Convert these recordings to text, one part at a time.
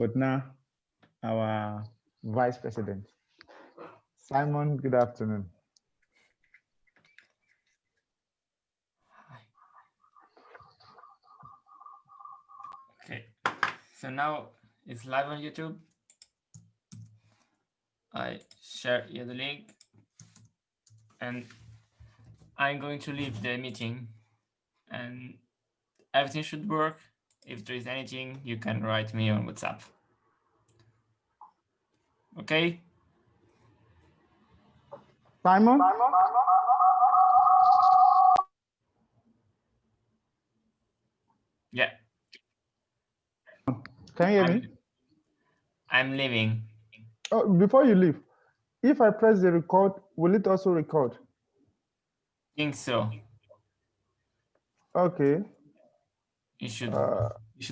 but now our Vice President. Simon, good afternoon. Okay, so now it's live on YouTube. I share you the link and I'm going to leave the meeting and everything should work. If there is anything, you can write me on WhatsApp. Okay? Simon? Yeah. Can you hear me? I'm leaving. Oh, before you leave, if I press the record, will it also record? I think so. Okay. It should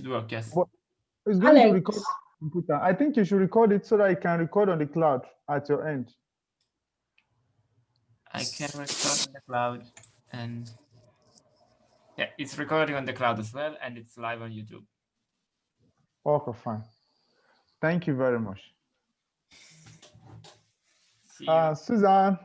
work, yes. But it's going to record on the computer. I think you should record it so that it can record on the cloud at your end. I can record on the cloud and yeah, it's recording on the cloud as well and it's live on YouTube. Okay, fine. Thank you very much. See you. Suzanne.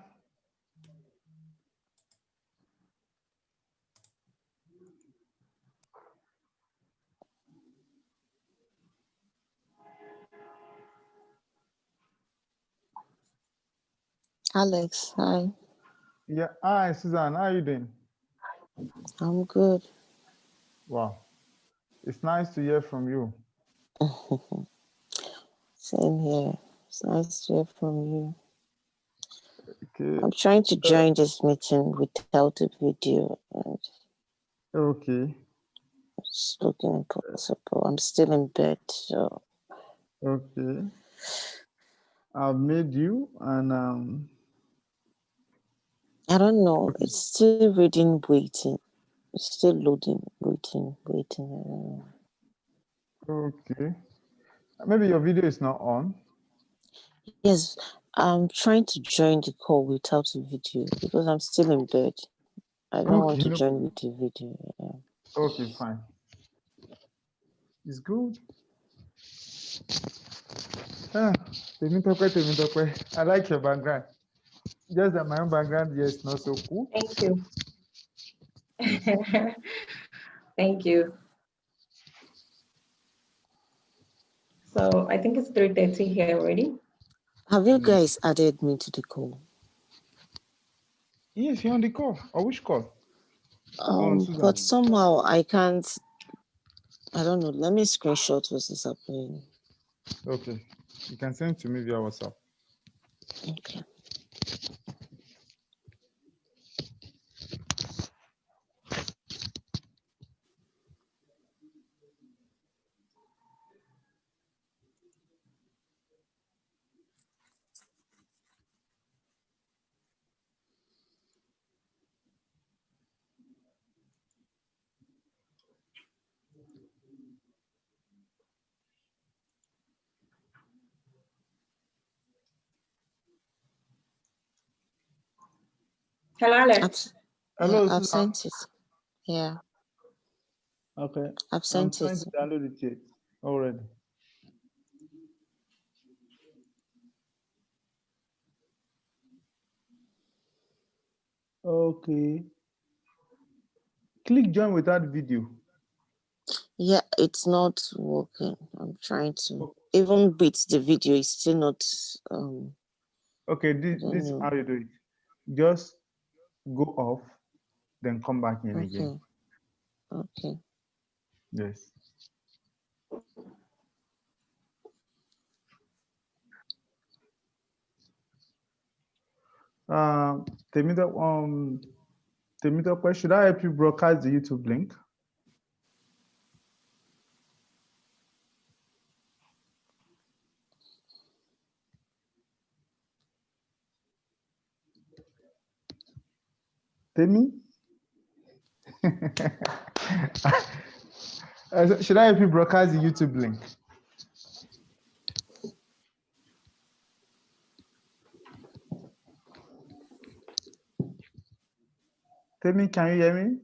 Alex, hi. Yeah, hi, Suzanne. How are you doing? I'm good. Wow. It's nice to hear from you. Same here. It's nice to hear from you. Okay. I'm trying to join this meeting without a video. And okay. it's looking impossible. I'm still in bed, so. Okay. I've made you and I don't know. Okay. It's still reading waiting. It's still loading, waiting. Okay. Maybe your video is not on. Yes, I'm trying to join the call without a video because I'm still in bed. I don't want to join with the video. Yeah. Okay, fine. It's good. I like your background. Just that my own background is not so cool. Thank you. Thank you. So I think it's 3:30 here already. Have you guys added me to the call? Yes, you're on the call. Or which call? But somehow I can't. I don't know. Let me screenshot what is happening. Okay. You can send to me via WhatsApp. Okay. Hello, Alex. Hello, I've sent it. Yeah. Okay. I've sent I'm trying to download it yet already. Okay. Click join without video. Yeah, it's not working. I'm trying to. Even with the video, it's still not. Okay, this is how you do it. Just go off, then come back in again. Okay. Yes. Temitope, should I help you broadcast the YouTube link? Temi? Should I help you broadcast the YouTube link? Temi, can you hear me?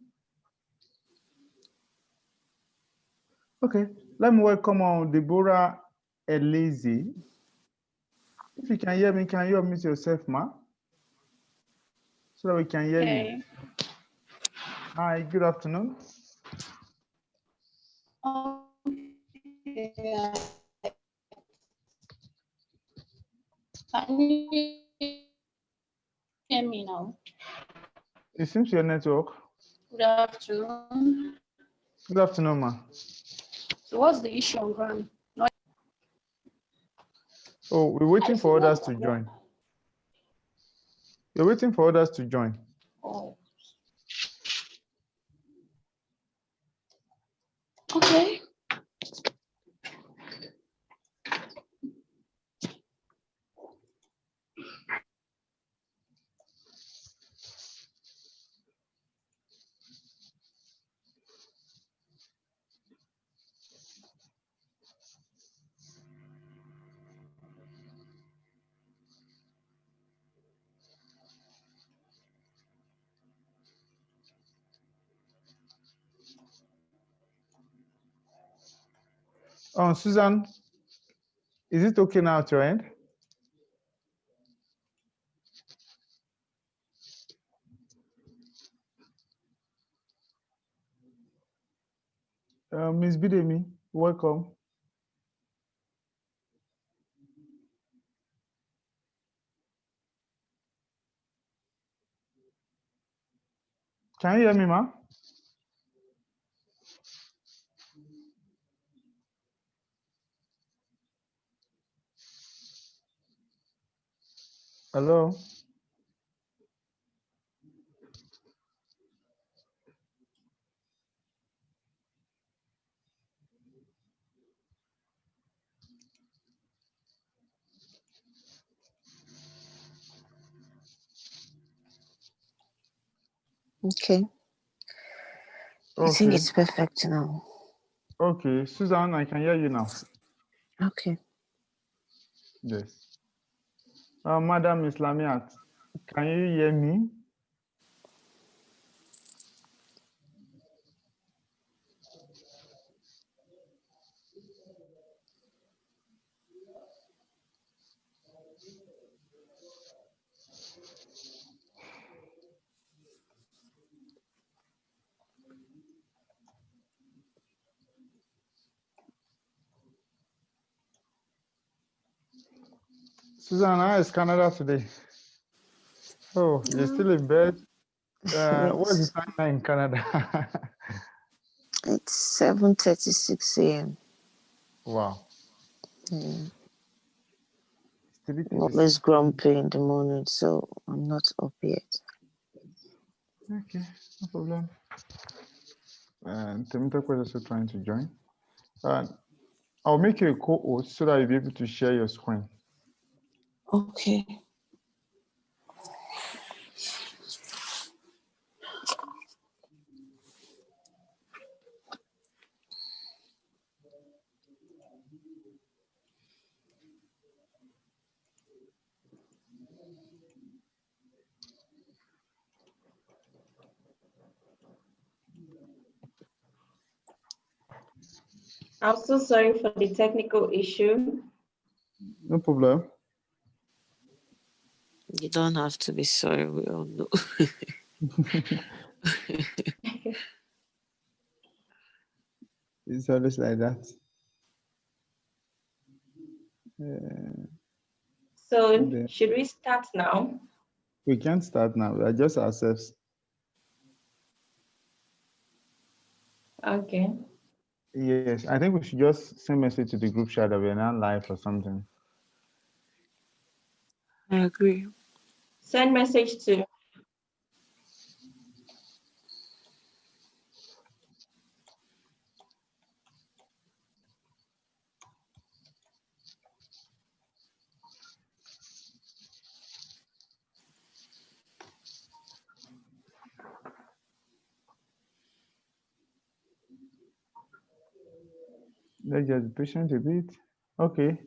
Okay, let me welcome on Deborah Elise. If you can hear me, can you unmute yourself, ma? So that we can hear you. Hi, good afternoon. Can you hear me now? It seems your network. Good afternoon. Good afternoon, ma. So what's the issue on ground? Oh, we're waiting for others to join. You're waiting for others to join. Oh. Okay. Oh, Susan, is it okay now at your end? Ms. Bidemi, welcome. Can you hear me, ma? Hello? Okay. I think Okay. it's perfect now. Okay, Susan, I can hear you now. Okay. Yes. Madam Islamiat, can you hear me? Susan, how is Canada today? Oh, you're still in bed? What's the time now in Canada? It's 7:36 a.m. Wow. Yeah. It's I'm always grumpy in the morning, so I'm not up yet. Okay, no problem. And Temitope is also trying to join. I'll make you a co-host so that you'll be able to share your screen. Okay. I'm so sorry for the technical issue. No problem. You don't have to be sorry, we all know. It's always like that. So should we start now? We can't start now. We are just ourselves. Okay. Yes, I think we should just send message to the group chat that we're not live or something. I agree. Send message to. Let's just be patient a bit. Okay.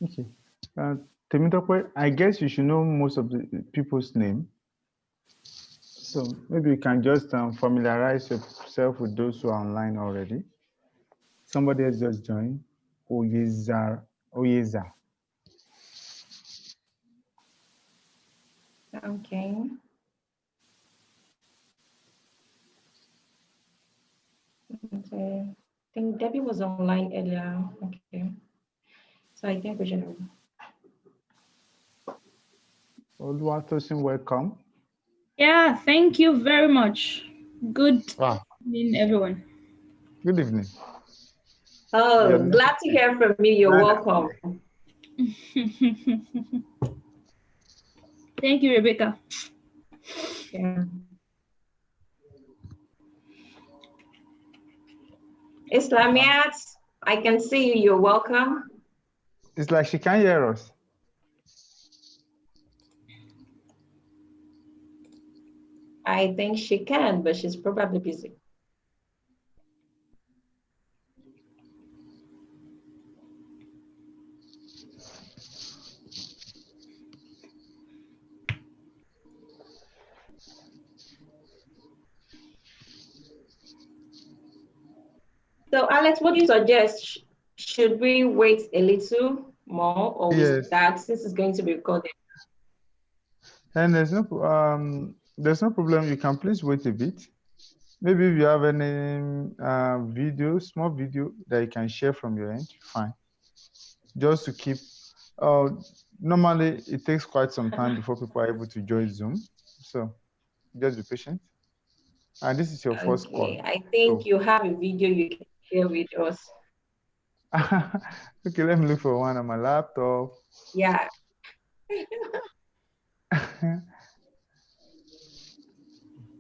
Okay. Temitope, I guess you should know most of the people's name. So maybe you can just familiarize yourself with those who are online already. Somebody has just joined. Oyeza. Okay. Okay. I think Debbie was online earlier. Okay. So I think we should. Oluwatosin, welcome. Yeah, thank you very much. Good evening, everyone. Good evening. Oh, Yeah, glad to hear from you. You're welcome. Thank you, Rebecca. Yeah. Islamiat, I can see you. You're welcome. It's like she can't hear us. I think she can, but she's probably busy. So, Alex, what do you suggest? Should we wait a little more, or we start since it's going to be recorded? And there's no problem. You can please wait a bit. Maybe if you have any small video that you can share from your end, fine. Just to keep. Normally, it takes quite some time before people are able to join Zoom. So just be patient. And this is your first call. I think you have a video you can share with us. Okay, let me look for one on my laptop. Yeah.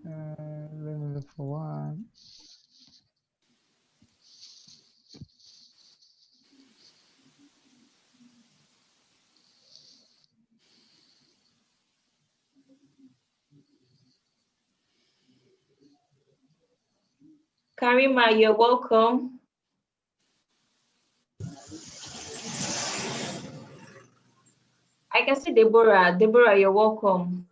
Let me look for one. Karima, you're welcome. I can see Deborah. Deborah, you're welcome.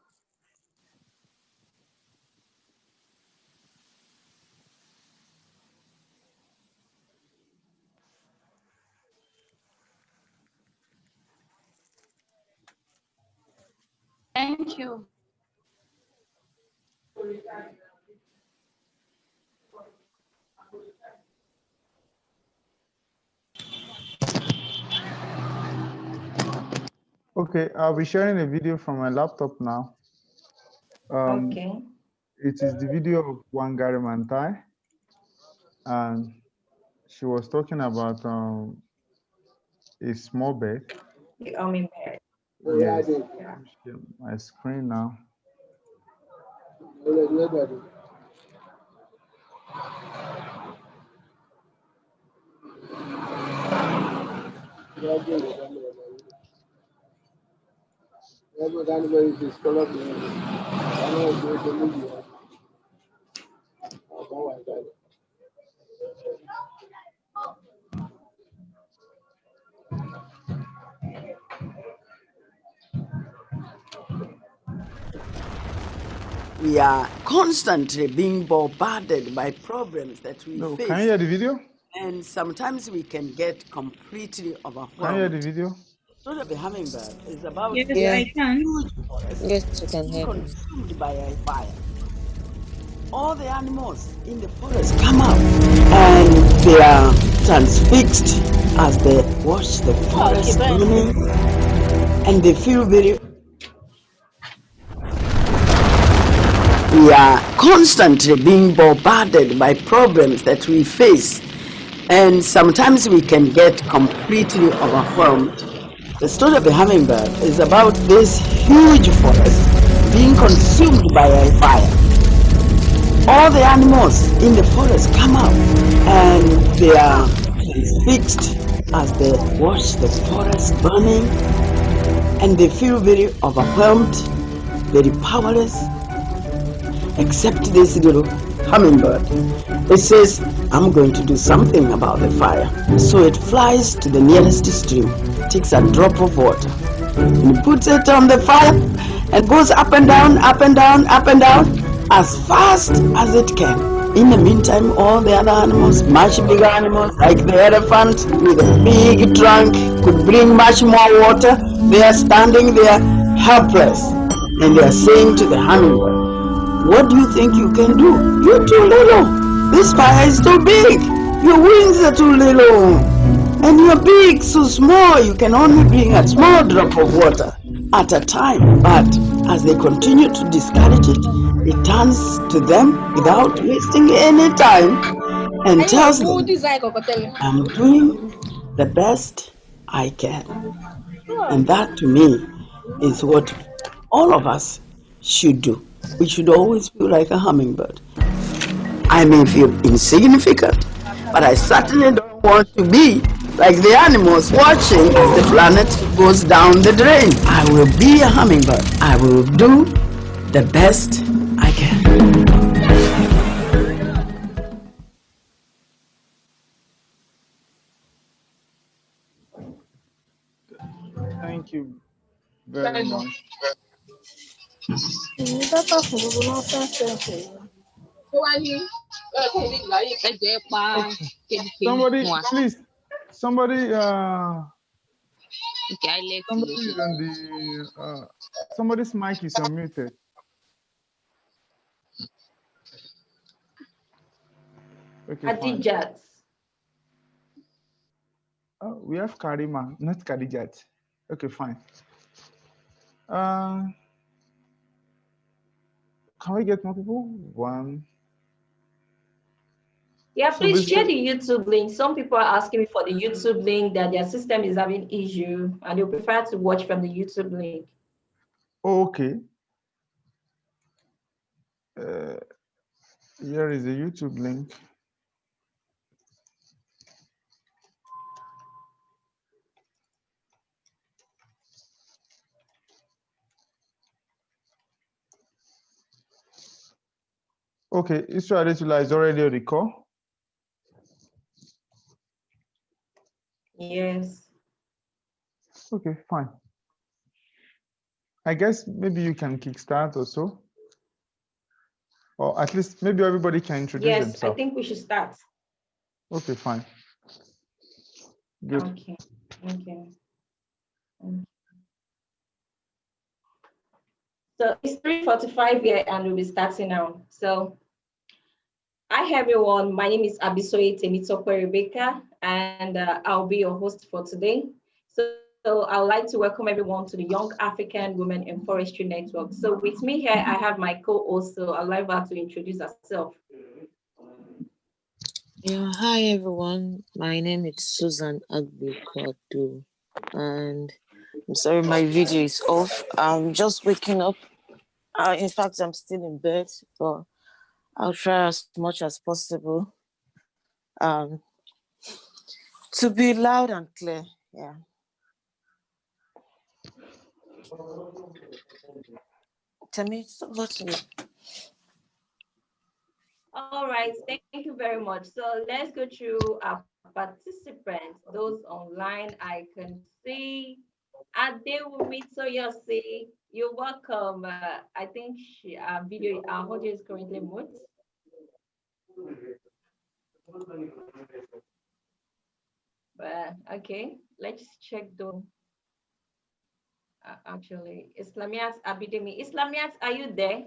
Thank you. Okay, I'll be sharing a video from my laptop now. Okay. It is the video of Wangari Maathai, and she was talking about a small bird. The hummingbird. Yes, share my screen now. We are constantly being bombarded by problems that we face. Can you hear the video? And sometimes we can get completely overwhelmed. Can you hear the video? The story of the hummingbird is about Yes, Yeah. I can. Yes, you can hear me. consumed by a fire. All the animals in the forest come out and they are transfixed as they watch the forest burning, and they feel very. We are constantly being bombarded by problems that we face, and sometimes we can get completely overwhelmed. The story of the hummingbird is about this huge forest being consumed by a fire. All the animals in the forest come out and they are transfixed as they watch the forest burning, and they feel very overwhelmed, very powerless, except this little hummingbird. It says, I'm going to do something about the fire. So it flies to the nearest stream, takes a drop of water, and puts it on the fire and goes up and down, up and down, up and down, as fast as it can. In the meantime, all the other animals, much bigger animals like the elephant with a big trunk, could bring much more water. They are standing there helpless, and they are saying to the hummingbird, "What do you think you can do? You're too little. This fire is too big. Your wings are too little. And your beak so small, you can only bring a small drop of water at a time." But as they continue to discourage it, it turns to them without wasting any time and tells them, "I'm doing the best I can." And that to me is what all of us should do. We should always feel like a hummingbird. I may feel insignificant, but I certainly don't want to be like the animals watching as the planet goes down the drain. I will be a hummingbird. I will do the best I can. Thank you very much. Somebody, please, somebody, somebody is on the, somebody's mic is unmuted. Okay, fine. Adijat. Oh, we have Karima, not Kadijat. Okay, fine. Can we get more people? One. Yeah, So please share basically, the YouTube link. Some people are asking me for the YouTube link that their system is having issue and they prefer to watch from the YouTube link. okay. Here is the YouTube link. Okay, Israel Adetula is already on the call. Yes. Okay, fine. I guess maybe you can kickstart or so. Or at least maybe everybody can introduce Yes, themselves. I think we should start. Okay, fine. Good. Okay. Okay. So it's 3:45 here and we'll be starting now. So hi everyone, my name is Abisoye Temitokwe Rebecca and I'll be your host for today. So I would like to welcome everyone to the Young African Women in Forestry Network. So with me here, I have my co-host, so I'd like her to introduce herself. Yeah, hi everyone. My name is Susan Agbukwadu, and I'm sorry my video is off. I'm just waking up. In fact, I'm still in bed, but I'll try as much as possible um, to be loud and clear. Yeah. Tell me, what's it? All right, thank you very much. So let's go through our participants. Those online, I can see Adewumi Toyosi. You're welcome. I think our audio is currently mute. But okay, let's check those. Actually, Islamiat Abidemi. Islamiat, are you there?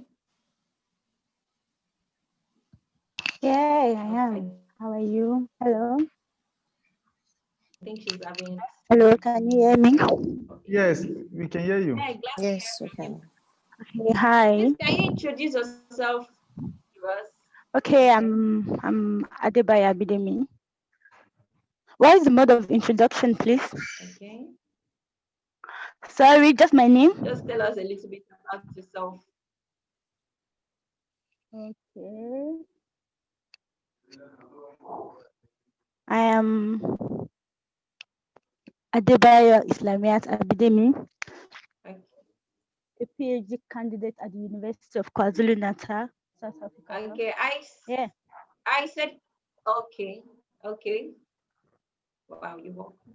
Yeah, I am. How are you? Hello. I think she's having. Hello, can you hear me? Yes, we can hear you. Yes, we can. Okay, hi. Please, can you introduce yourself to us? Okay, I'm Adebaya Abidemi. What is the mode of introduction, please? Okay. Sorry, just my name. Just tell us a little bit about yourself. Okay. I am Adebaya Islamiat Abidemi, Okay. a PhD candidate at the University of KwaZulu-Natal, South Africa. Okay, I said okay. Okay. Wow, you're welcome.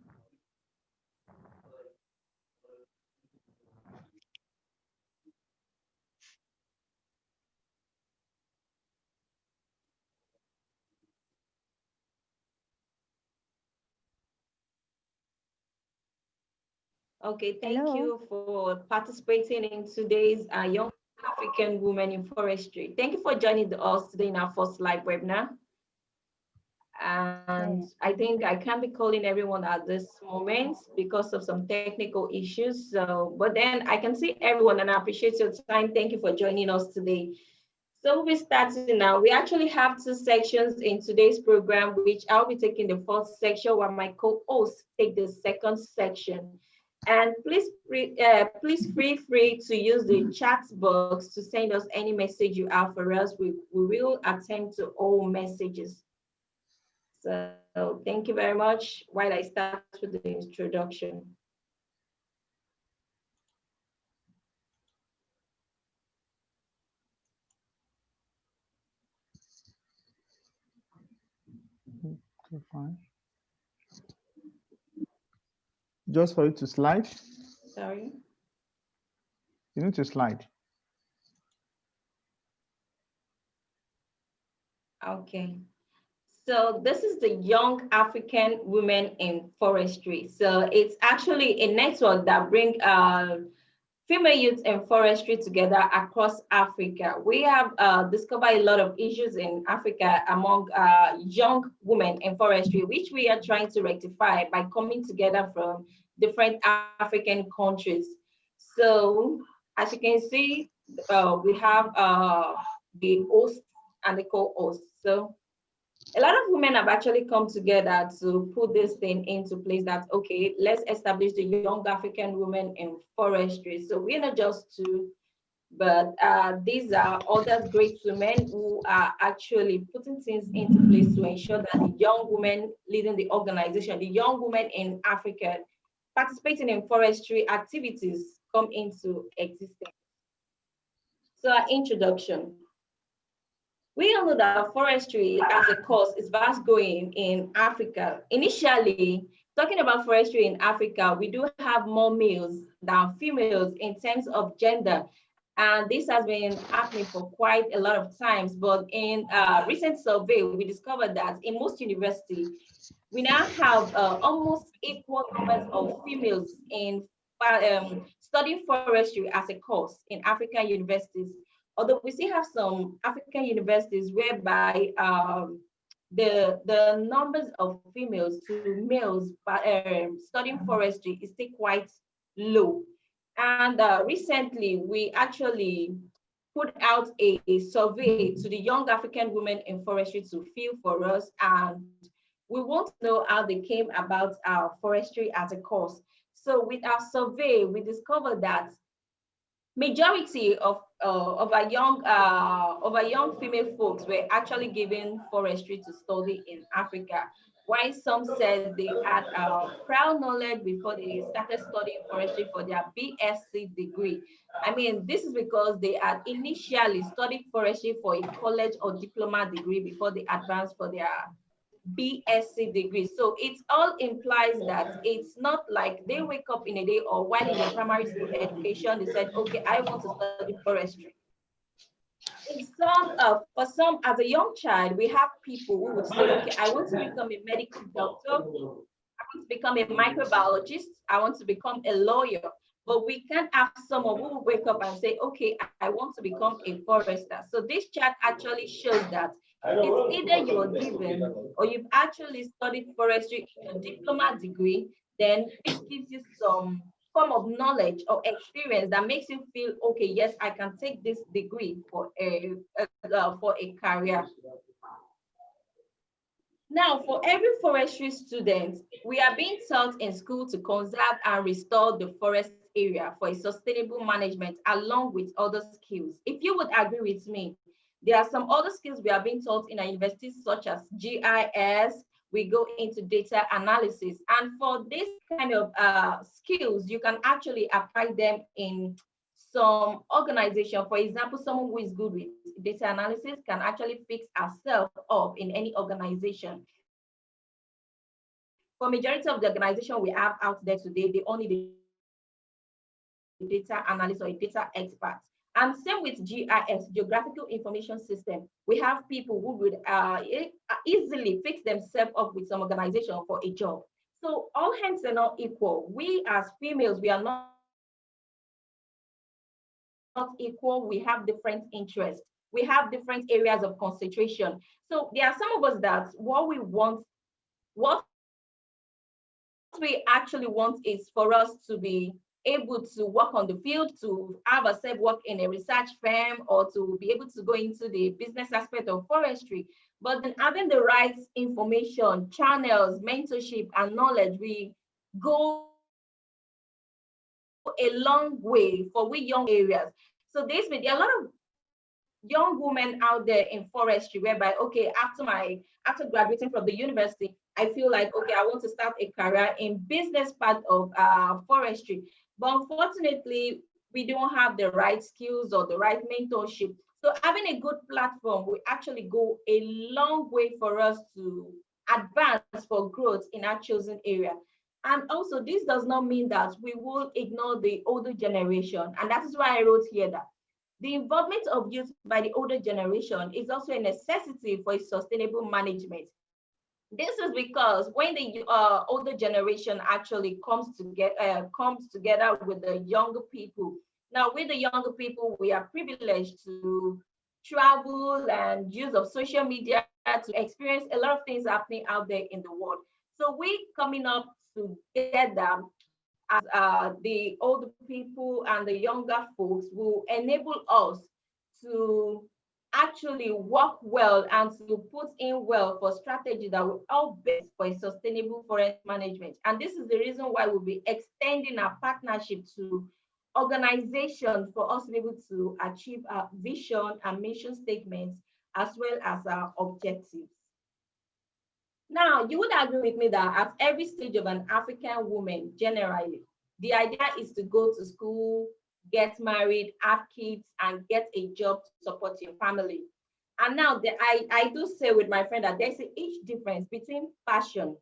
Okay, thank Hello. you for participating in today's Young African Women in Forestry. Thank you for joining us today in our first live webinar. And Yeah. I think I can't be calling everyone at this moment because of some technical issues. So, but then I can see everyone and I appreciate your time. Thank you for joining us today. So we're starting now. We actually have two sections in today's program, which I'll be taking the first section while my co-hosts take the second section. And please feel free to use the chat box to send us any message you have for us. We will attend to all messages. So thank you very much. While I start with the introduction. Okay, fine. Just for you to slide, Sorry. you need to slide. Okay. So this is the Young African Women in Forestry. So it's actually a network that brings female youth in forestry together across Africa. We have discovered a lot of issues in Africa among young women in forestry, which we are trying to rectify by coming together from different African countries. So as you can see, we have the host and the co-host. So a lot of women have actually come together to put this thing into place that, okay, let's establish the Young African Women in Forestry. So we're not just two, but these are other great women who are actually putting things into place to ensure that the young women leading the organization, the young women in Africa participating in forestry activities come into existence. So our introduction. We all know that forestry as a course is vast growing in Africa. Initially, talking about forestry in Africa, we do have more males than females in terms of gender. And this has been happening for quite a lot of times. But in a recent survey, we discovered that in most universities, we now have almost equal numbers of females in studying forestry as a course in African universities. Although we still have some African universities whereby the numbers of females to males studying forestry is still quite low. And recently, we actually put out a survey to the young African women in forestry to fill for us. And we want to know how they came about our forestry as a course. So with our survey, we discovered that majority of our young female folks were actually given forestry to study in Africa. While some said they had prior knowledge before they started studying forestry for their BSc degree. I mean, this is because they had initially studied forestry for a college or diploma degree before they advanced for their BSc degree. So it all implies that it's not like they wake up in a day or while in their primary school education, they said, okay, I want to study forestry. For some, as a young child, we have people who would say, okay, I want to become a medical doctor. I want to become a microbiologist. I want to become a lawyer. But we can't have someone who will wake up and say, okay, I want to become a forester. So this chart actually shows that it's either you are given or you've actually studied forestry in your diploma degree, then this gives you some form of knowledge or experience that makes you feel, okay, yes, I can take this degree for a career. Now, for every forestry student, we are being taught in school to conserve and restore the forest area for a sustainable management along with other skills. If you would agree with me, there are some other skills we are being taught in our universities such as GIS, we go into data analysis. And for this kind of skills, you can actually apply them in some organization. For example, someone who is good with data analysis can actually fix herself up in any organization. For majority of the organization we have out there today, they only need a data analyst or a data expert. And same with GIS, Geographical Information System. We have people who would easily fix themselves up with some organization for a job. So all hands are not equal. We as females, we are not equal. We have different interests. We have different areas of concentration. So there are some of us that what we actually want is for us to be able to work on the field, to have ourselves work in a research firm, or to be able to go into the business aspect of forestry. But then having the right information, channels, mentorship, and knowledge, we go a long way for we young areas. So there are a lot of young women out there in forestry whereby, okay, after graduating from the university, I feel like, okay, I want to start a career in business part of forestry. But unfortunately, we don't have the right skills or the right mentorship. So having a good platform will actually go a long way for us to advance for growth in our chosen area. And also, this does not mean that we will ignore the older generation. And that is why I wrote here that the involvement of youth by the older generation is also a necessity for a sustainable management. This is because when the older generation actually comes together with the younger people. Now, with the younger people, we are privileged to travel and use of social media to experience a lot of things happening out there in the world. So we coming up together as the older people and the younger folks will enable us to actually work well and to put in well for strategy that will help best for a sustainable forest management. And this is the reason why we'll be extending our partnership to organizations for us to be able to achieve our vision and mission statements as well as our objectives. Now, you would agree with me that at every stage of an African woman, generally, the idea is to go to school, get married, have kids, and get a job to support your family. And now I do say with my friend that there's a huge difference between passion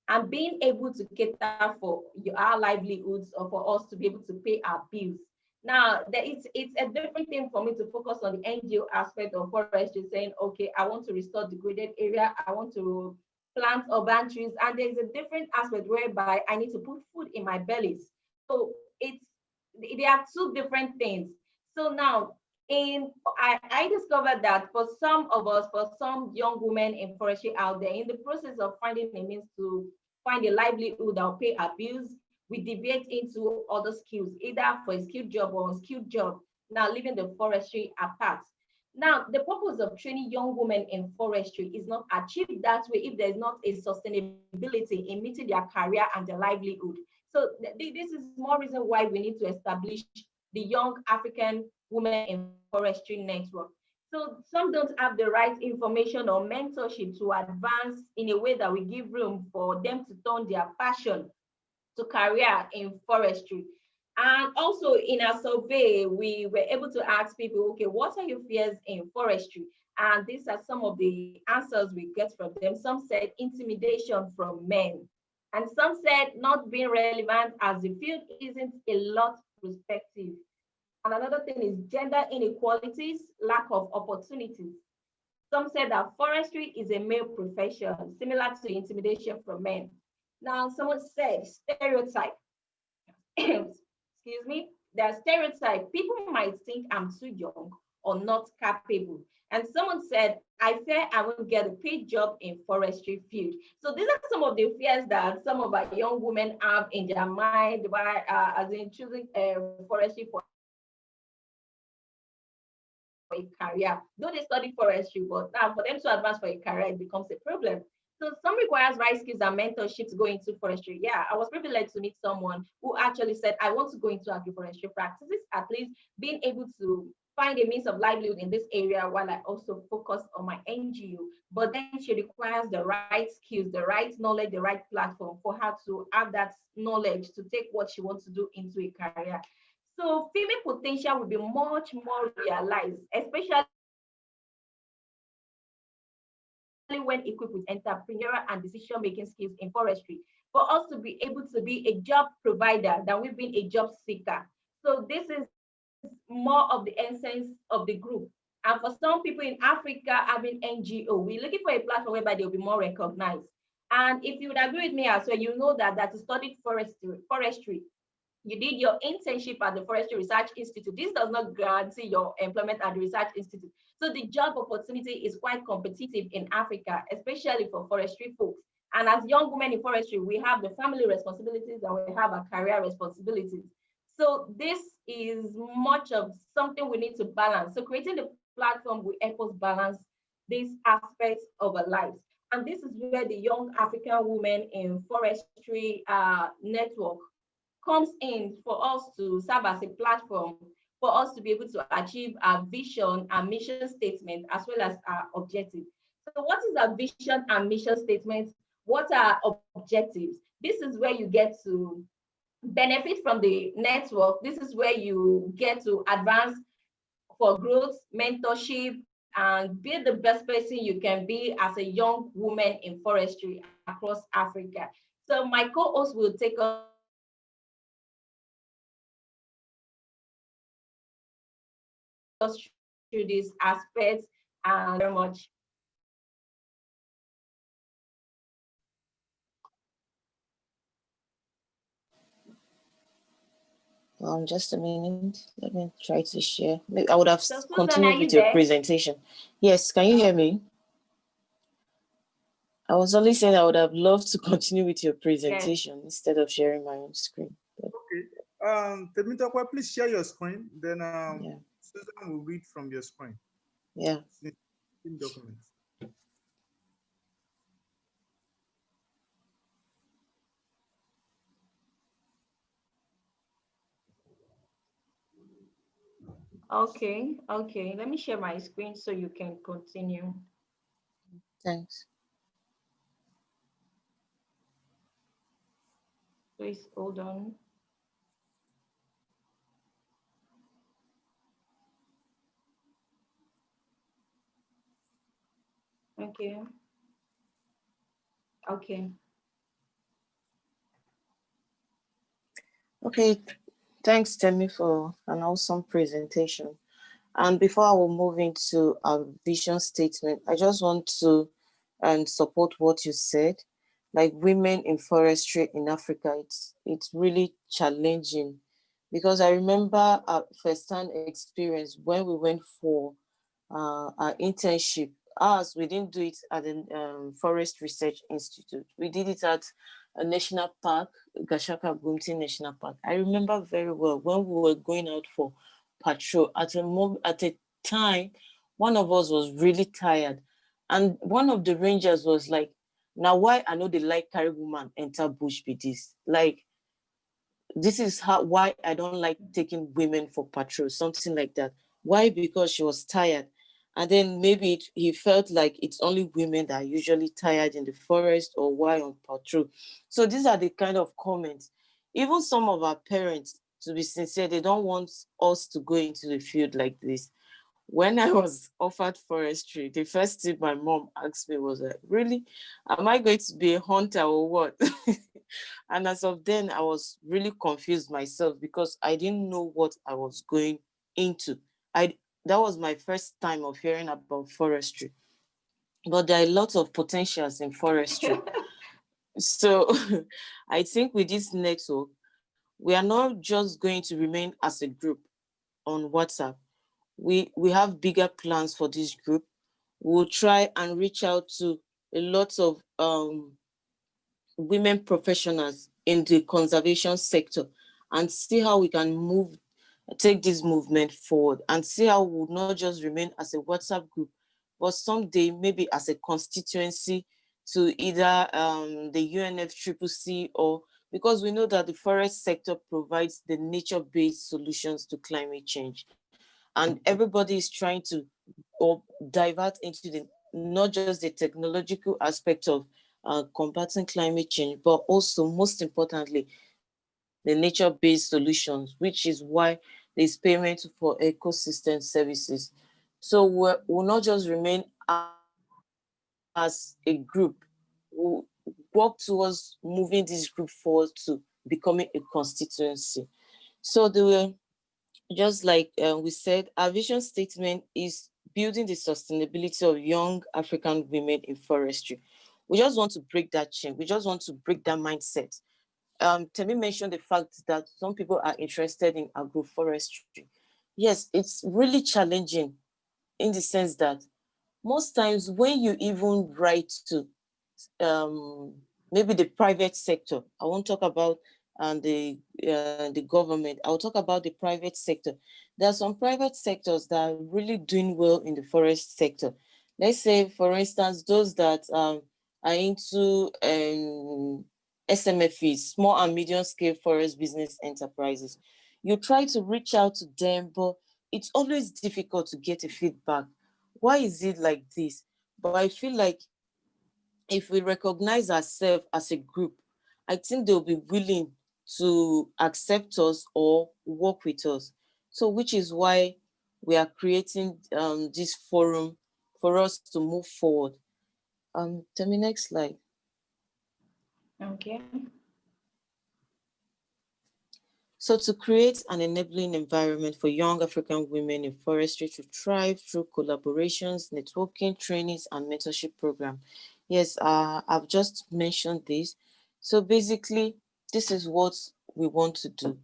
and being able to cater for our livelihoods or for us to be able to pay our bills. Now, it's a different thing for me to focus on the NGO aspect of forestry, saying, okay, I want to restore degraded area, I want to plant urban trees, and there's a different aspect whereby I need to put food in my bellies. So they are two different things. So now, I discovered that for some of us, for some young women in forestry out there, in the process of finding a means to find a livelihood that will pay our bills, we deviate into other skills, either for a skilled job or unskilled job, now leaving the forestry apart. Now, the purpose of training young women in forestry is not achieved that way if there's not a sustainability in meeting their career and their livelihood. So this is more reason why we need to establish the Young African Women in Forestry Network. So some don't have the right information or mentorship to advance in a way that we give room for them to turn their passion to career in forestry. And also in our survey, we were able to ask people, okay, what are your fears in forestry? And these are some of the answers we get from them. Some said intimidation from men. And some said not being relevant as the field isn't a lot perspective. And another thing is gender inequalities, lack of opportunities. Some said that forestry is a male profession, similar to intimidation from men. Now, someone said stereotype. Excuse me. There are stereotypes. People might think I'm too young or not capable. And someone said, I fear I won't get a paid job in forestry field. So these are some of the fears that some of our young women have in their mind while as in choosing forestry for a career. Though they study forestry, but now for them to advance for a career, it becomes a problem. So some requires right skills and mentorship to go into forestry. Yeah, I was privileged to meet someone who actually said, I want to go into agroforestry practices, at least being able to find a means of livelihood in this area while I also focus on my NGO. But then she requires the right skills, the right knowledge, the right platform for her to have that knowledge to take what she wants to do into a career. So female potential will be much more realized, especially when equipped with entrepreneurial and decision-making skills in forestry, for us to be able to be a job provider than we've been a job seeker. So this is more of the essence of the group. And for some people in Africa having NGO, we're looking for a platform whereby they'll be more recognized. And if you would agree with me as well, you know that you studied forestry. You did your internship at the Forestry Research Institute. This does not guarantee your employment at the Research Institute. So the job opportunity is quite competitive in Africa, especially for forestry folks. And as young women in forestry, we have the family responsibilities and we have our career responsibilities. So this is much of something we need to balance. So creating the platform will help us balance these aspects of our lives. And this is where the Young African Women in Forestry network comes in for us to serve as a platform for us to be able to achieve our vision and mission statement as well as our objective. So what is our vision and mission statement? What are objectives? This is where you get to benefit from the network. This is where you get to advance for growth, mentorship, and be the best person you can be as a young woman in forestry across Africa. So my co-host will take us through these aspects and very much. Just a minute. Let me try to share. Maybe I would have So, Susan, continued with your presentation. Yes, can you hear me? I was only saying I would have loved to continue with your presentation instead of sharing my own screen. But... Okay. Temitope, please share your screen. Then Susan will read from your screen. Yeah. In documents. Okay. Let me share my screen so you can continue. Thanks. Please hold on. Okay. Okay. Thanks, Temi, for an awesome presentation. And before I will move into our vision statement, I just want to support what you said. Like women in forestry in Africa, it's really challenging, because I remember our first-hand experience when we went for our internship. We didn't do it at the Forest Research Institute. We did it at a national park, Gashaka Gumti National Park. I remember very well when we were going out for patrol. At a time, one of us was really tired, and one of the rangers was like, "Now, why I know they like carry woman enter bush be this? Like, this is why I don't like taking women for patrol," something like that. Why? Because she was tired. And then maybe he felt like it's only women that are usually tired in the forest, or why on patrol. So these are the kind of comments. Even some of our parents, to be sincere, they don't want us to go into the field like this. When I was offered forestry, the first thing my mom asked me was like, "Really? Am I going to be a hunter or what?" And as of then, I was really confused myself, because I didn't know what I was going into. That was my first time of hearing about forestry. But there are lots of potentials in forestry. So I think with this network, we are not just going to remain as a group on WhatsApp. We have bigger plans for this group. We'll try and reach out to a lot of women professionals in the conservation sector, and see how we can take this movement forward, and see how we will not just remain as a WhatsApp group, but someday maybe as a constituency to either the UNFCCC, or because we know that the forest sector provides the nature-based solutions to climate change. And everybody is trying to divert into not just the technological aspect of combating climate change, but also, most importantly, the nature-based solutions, which is why there's payment for ecosystem services. So we'll not just remain as a group. We'll work towards moving this group forward to becoming a constituency. So just like we said, our vision statement is building the sustainability of young African women in forestry. We just want to break that chain. We just want to break that mindset. Temi mentioned the fact that some people are interested in agroforestry. Yes, it's really challenging in the sense that most times when you even write to maybe the private sector, I won't talk about the government, I'll talk about the private sector. There are some private sectors that are really doing well in the forest sector. Let's say, for instance, those that are into SMFEs, small and medium scale forest business enterprises. You try to reach out to them, but it's always difficult to get a feedback. Why is it like this? But I feel like if we recognize ourselves as a group, I think they'll be willing to accept us or work with us. So which is why we are creating this forum for us to move forward. Tell me next slide. Okay. So to create an enabling environment for young African women in forestry to thrive through collaborations, networking, trainings, and mentorship program. Yes, I've just mentioned this. So basically, this is what we want to do.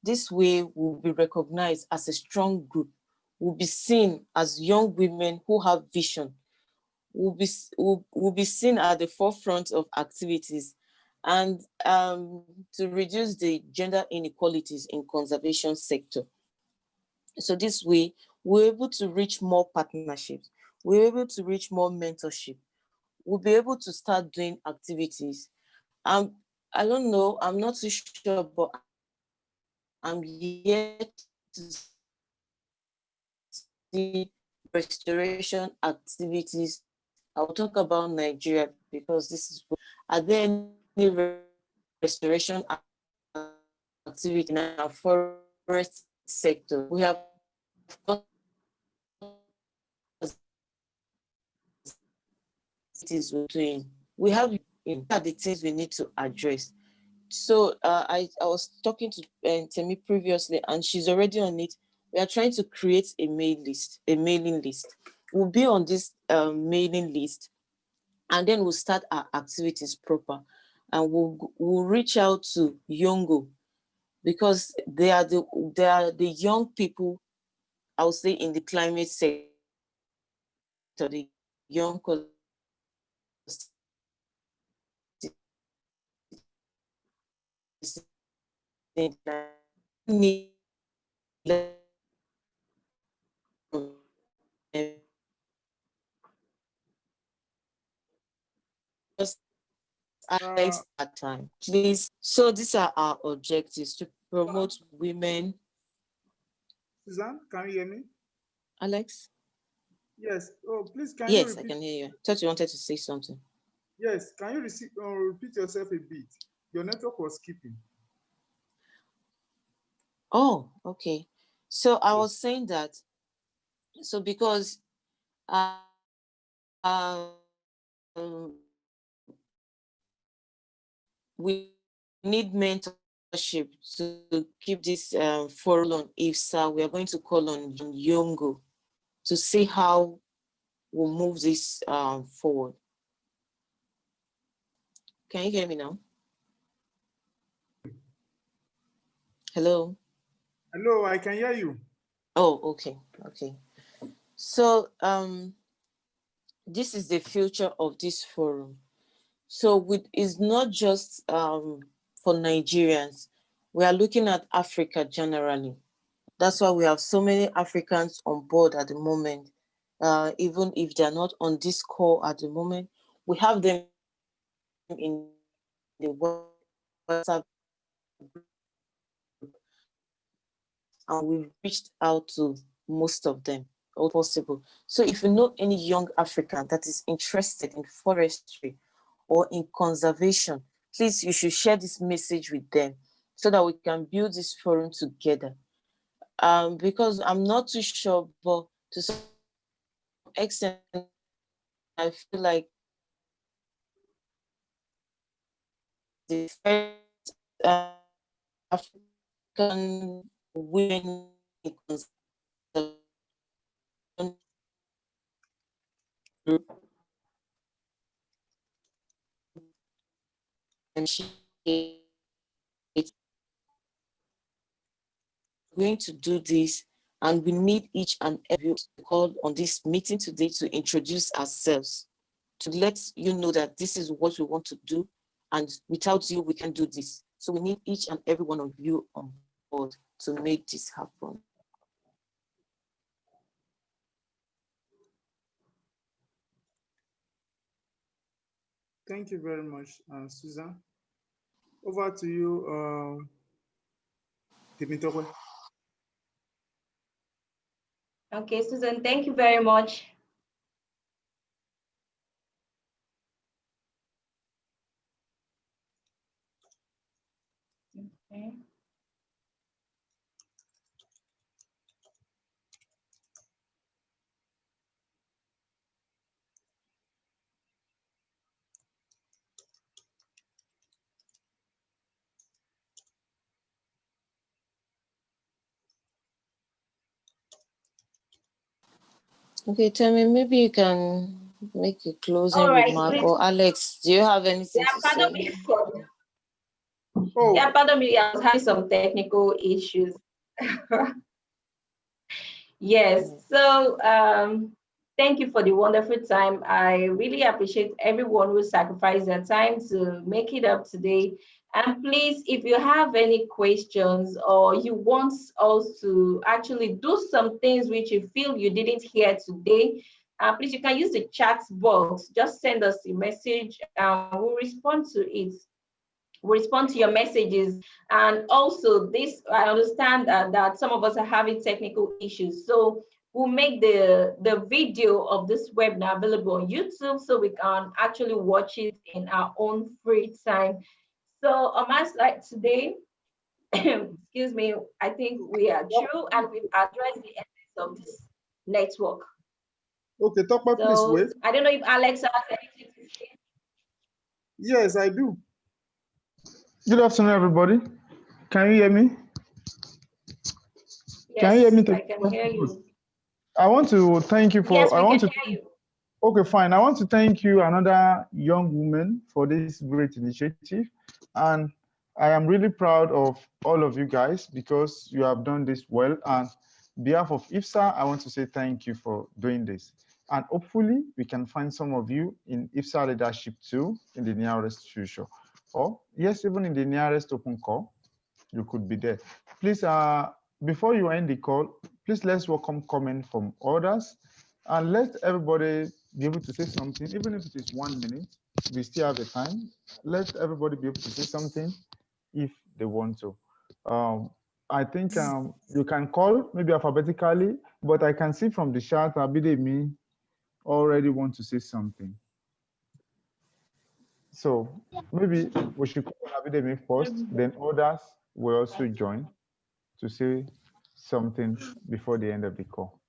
This way, we'll be recognized as a strong group. We'll be seen as young women who have vision. We'll be seen at the forefront of activities, and to reduce the gender inequalities in conservation sector. So this way, we're able to reach more partnerships. We're able to reach more mentorship. We'll be able to start doing activities. I don't know, I'm not too sure, but I'm yet to see restoration activities. I'll talk about Nigeria because this is, are there any restoration activity in our forest sector? We have we're doing. We have the things we need to address. So I was talking to Temi previously, and she's already on it. We are trying to create a mailing list. We'll be on this mailing list, and then we'll start our activities proper, and we'll reach out to Yongo, because they are the young people, I would say, in the climate sector, the young need Alex at time, please. So these are our objectives: to promote women. Suzanne, can you hear me? Alex? Yes. Oh, please, can you? Yes, repeat? I can hear you. I thought you wanted to say something. Yes, can you repeat yourself a bit? Your network was skipping. Oh, okay. So I was saying that, so because we need mentorship to keep this forum on IFSA. We are going to call on Yongo to see how we'll move this forward. Can you hear me now? Hello? Hello, I can hear you. Oh, okay, okay. So this is the future of this forum. So it's not just for Nigerians. We are looking at Africa generally. That's why we have so many Africans on board at the moment. Even if they're not on this call at the moment, we have them in the WhatsApp, and we've reached out to most of them, all possible. So if you know any young African that is interested in forestry or in conservation, please, you should share this message with them so that we can build this forum together. Because I'm not too sure, but to some extent, I feel like the first African women in conservation group going to do this, and we need each and every call on this meeting today to introduce ourselves, to let you know that this is what we want to do, and without you, we can do this. So we need each and every one of you on board to make this happen. Thank you very much, Susan. Over to you, Temitope. Okay, Susan, thank you very much. Okay. Okay, tell me, maybe you can make a closing All right, remark, please. or Alex, do you have anything to Pardon say? me for pardon me, I was having some technical issues. Yes, so thank you for the wonderful time. I really appreciate everyone who sacrificed their time to make it up today. And please, if you have any questions or you want us to actually do some things which you feel you didn't hear today, please, you can use the chat box. Just send us a message and we'll respond to it. We'll respond to your messages. And also this, I understand that some of us are having technical issues. So we'll make the video of this webinar available on YouTube so we can actually watch it in our own free time. So on my slide today, excuse me, I think we are through and we've addressed the essence of this network. Okay, Tokpa, So, please wait. I don't know if Alex has anything to say. Yes, I do. Good afternoon, everybody. Can you hear me? Yes, can you hear me? I can hear you. I want to thank you for. Yes, we I want can to. hear you. Okay, fine. I want to thank you, another young woman, for this great initiative. And I am really proud of all of you guys because you have done this well. And on behalf of IFSA, I want to say thank you for doing this. And hopefully we can find some of you in IFSA leadership too in the nearest future. Or yes, even in the nearest open call, you could be there. Please, before you end the call, please let's welcome comment from others and let everybody be able to say something, even if it is 1 minute. We still have the time. Let everybody be able to say something if they want to. I think you can call maybe alphabetically, but I can see from the chat Abidemi already want to say something. So maybe we should call Abidemi first, then others will also join to say something before the end of the call.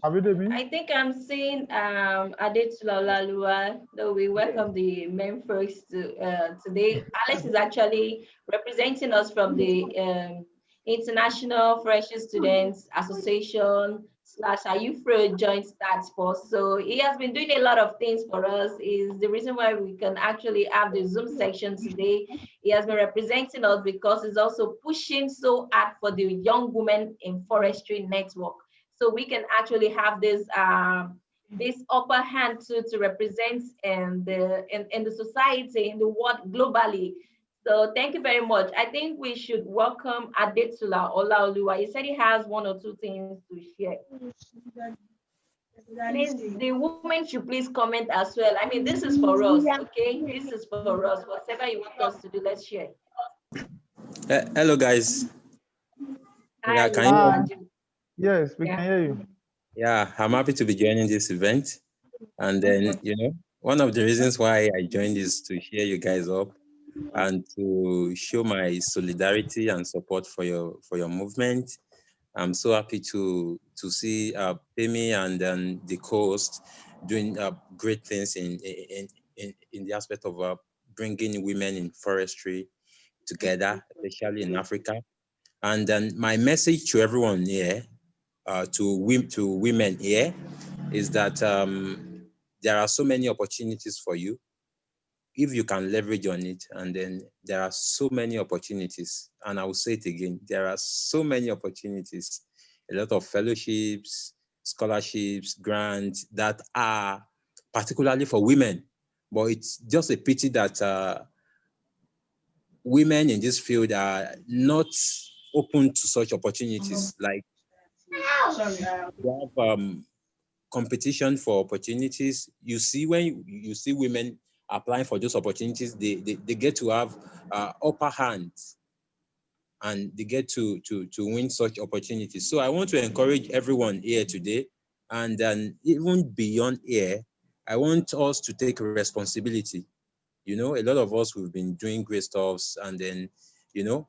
I think I'm seeing Adetula Olalua, though we welcome the men first today. Alex is actually representing us from the International Forestry Students Association / IFSA Joint Task Force. So he has been doing a lot of things for us, is the reason why we can actually have the Zoom section today. He has been representing us because he's also pushing so hard for the Young Women in Forestry Network. So we can actually have this this upper hand to represent in the society, in the world globally. So thank you very much. I think we should welcome Adetula Olaoluwa. He said he has 1 or 2 things to share. Please, the women should please comment as well. I mean, this is for us, okay? This is for us. Whatever you want us to do, let's share. Hello, guys. Hi, Yeah, can you? Yes, we can hear you. Yeah, I'm happy to be joining this event. And then, one of the reasons why I joined is to hear you guys up and to show my solidarity and support for your movement. I'm so happy to see Pemi and the co-host doing great things in the aspect of bringing women in forestry together, especially in Africa. And then my message to everyone here, to women here, is that there are so many opportunities for you if you can leverage on it. And then there are so many opportunities, and I will say it again, there are so many opportunities, a lot of fellowships, scholarships, grants that are particularly for women. But it's just a pity that women in this field are not open to such opportunities. Like they have competition for opportunities. You see, when you see women applying for those opportunities, they get to have upper hands, and they get to win such opportunities. So I want to encourage everyone here today, and then even beyond here, I want us to take responsibility. You know, a lot of us, we've been doing great stuffs, and then, you know,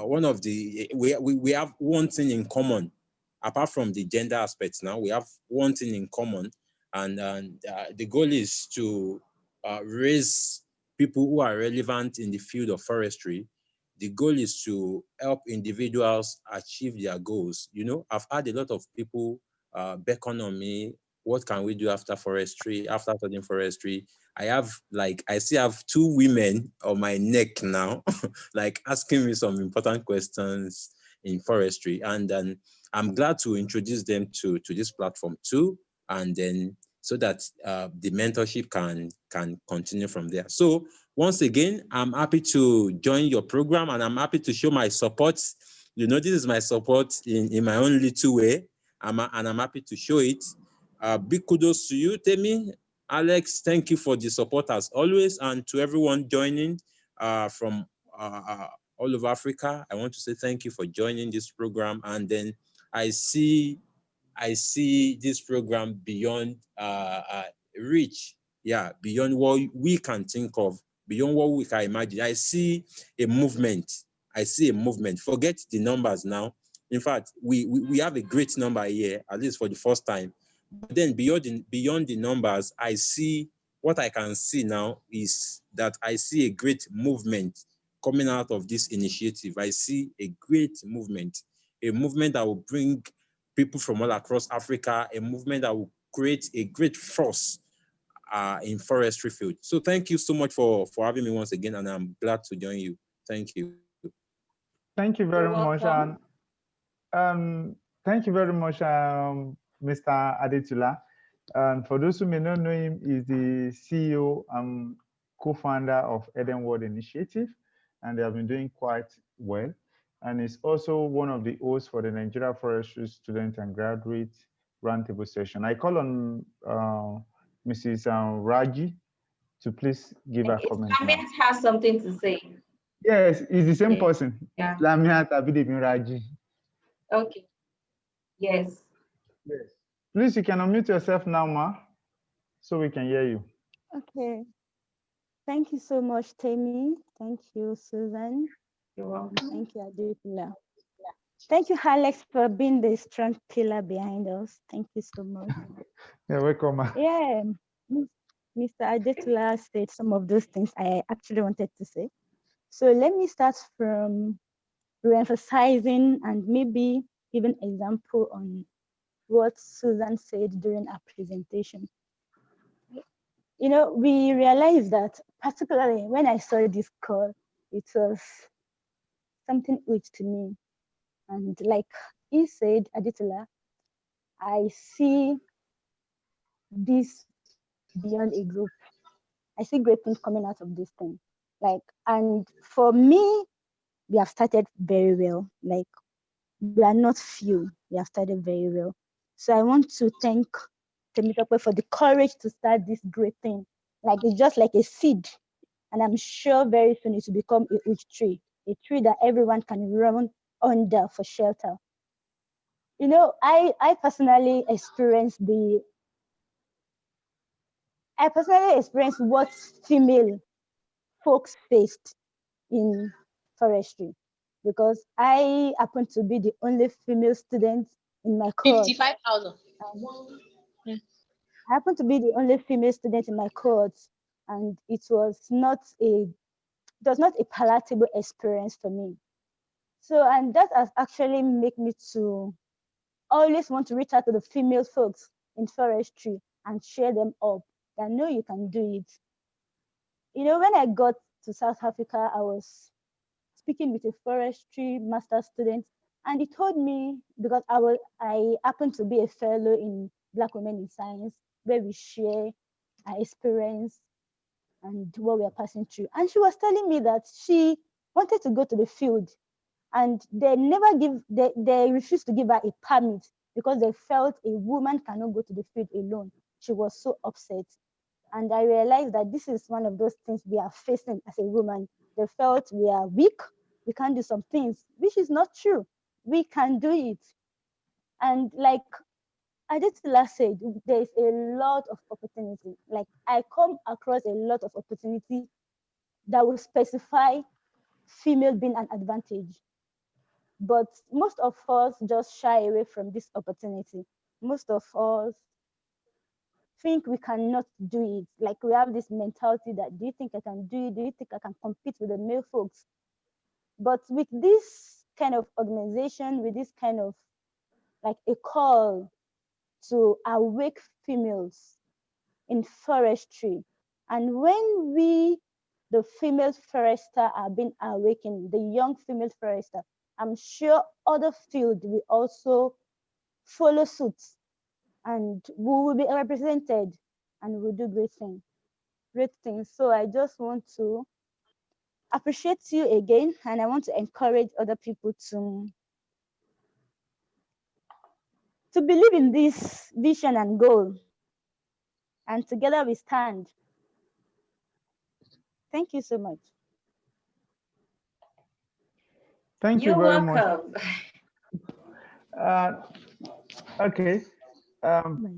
one of the, we have one thing in common, apart from the gender aspects. Now we have one thing in common, and the goal is to raise people who are relevant in the field of forestry. The goal is to help individuals achieve their goals. You know, I've had a lot of people beckon on me, what can we do after forestry, after studying forestry? I still have two women on my neck now, like asking me some important questions in forestry. And then I'm glad to introduce them to this platform too. And then so that the mentorship can continue from there. So once again, I'm happy to join your program, and I'm happy to show my support. You know, this is my support in my own little way. And I'm happy to show it. Big kudos to you, Temi. Alex, thank you for the support as always, and to everyone joining from all over Africa. I want to say thank you for joining this program. And then I see this program beyond reach, yeah, beyond what we can think of, beyond what we can imagine. I see a movement. Forget the numbers now. In fact, we have a great number here, at least for the first time. But then beyond the numbers, what I can see now is that I see a great movement coming out of this initiative. I see a great movement, a movement that will bring people from all across Africa, a movement that will create a great force in forestry field. So thank you so much for having me once again, and I'm glad to join you. Thank you. Thank you very much. And thank you very much, Mr. Adetula. And for those who may not know him, he's the CEO and co-founder of Eden World Initiative, and they have been doing quite well. And he's also one of the hosts for the Nigeria Forestry Student and Graduate Roundtable session. I call on Mrs. Raji to please give a comment. Lamiat has something to say. Yes, it's the same person. Yeah. Lamiat Abidemi Raji. Okay. Yes. Yes. Please, you can unmute yourself now, Ma, so we can hear you. Okay. Thank you so much, Temi. Thank you, Susan. You're welcome. Thank you, Aditula. Thank you, Alex, for being the strong pillar behind us. Thank you so much. You're welcome, Ma. Yeah, Mr. Aditula said some of those things I actually wanted to say. So let me start from re-emphasizing and maybe giving example on what Susan said during our presentation. You know, we realized that particularly when I saw this call, it was something huge to me. And like he said, Aditula, I see this beyond a group. I see great things coming out of this thing. Like, and for me, we have started very well. Like, we are not few. We have started very well. So I want to thank Temitope for the courage to start this great thing. Like, it's just like a seed. And I'm sure very soon it will become a huge tree, a tree that everyone can run under for shelter. You know, I personally experienced what female folks faced in forestry, because I happen to be the only female student in my cohort. 55,000. I happen to be the only female student in my cohort, and it was not a palatable experience for me. So, and that has actually made me to always want to reach out to the female folks in forestry and cheer them up that no, you can do it. You know, when I got to South Africa, I was speaking with a forestry master student, and he told me, because I happen to be a fellow in Black Women in Science, where we share our experience and what we are passing through. And she was telling me that she wanted to go to the field, and they refused to give her a permit because they felt a woman cannot go to the field alone. She was so upset. And I realized that this is one of those things we are facing as a woman. They felt we are weak, we can't do some things, which is not true. We can do it. And like Aditula said, there's a lot of opportunity. Like I come across a lot of opportunity that will specify female being an advantage. But most of us just shy away from this opportunity. Most of us think we cannot do it. Like we have this mentality that, do you think I can do it? Do you think I can compete with the male folks? But with this kind of organization, with this kind of like a call to awake females in forestry, and when we, the female forester, are being awakened, the young female forester, I'm sure other fields will also follow suit, and we will be represented, and we'll do great things. So I just want to appreciate you again, and I want to encourage other people to believe in this vision and goal, and together we stand. Thank you so much. Thank you You're very much. welcome. Okay.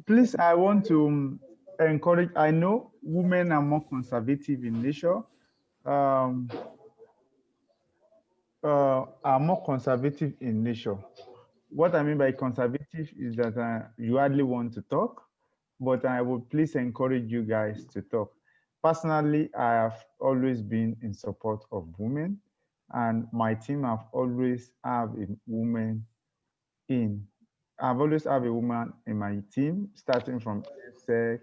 Please, I want to encourage, I know women are more conservative in nature, are more conservative in nature. What I mean by conservative is that you hardly want to talk, but I would please encourage you guys to talk. Personally, I have always been in support of women, and my team have always have a woman in. I've always have a woman in my team, starting from SEC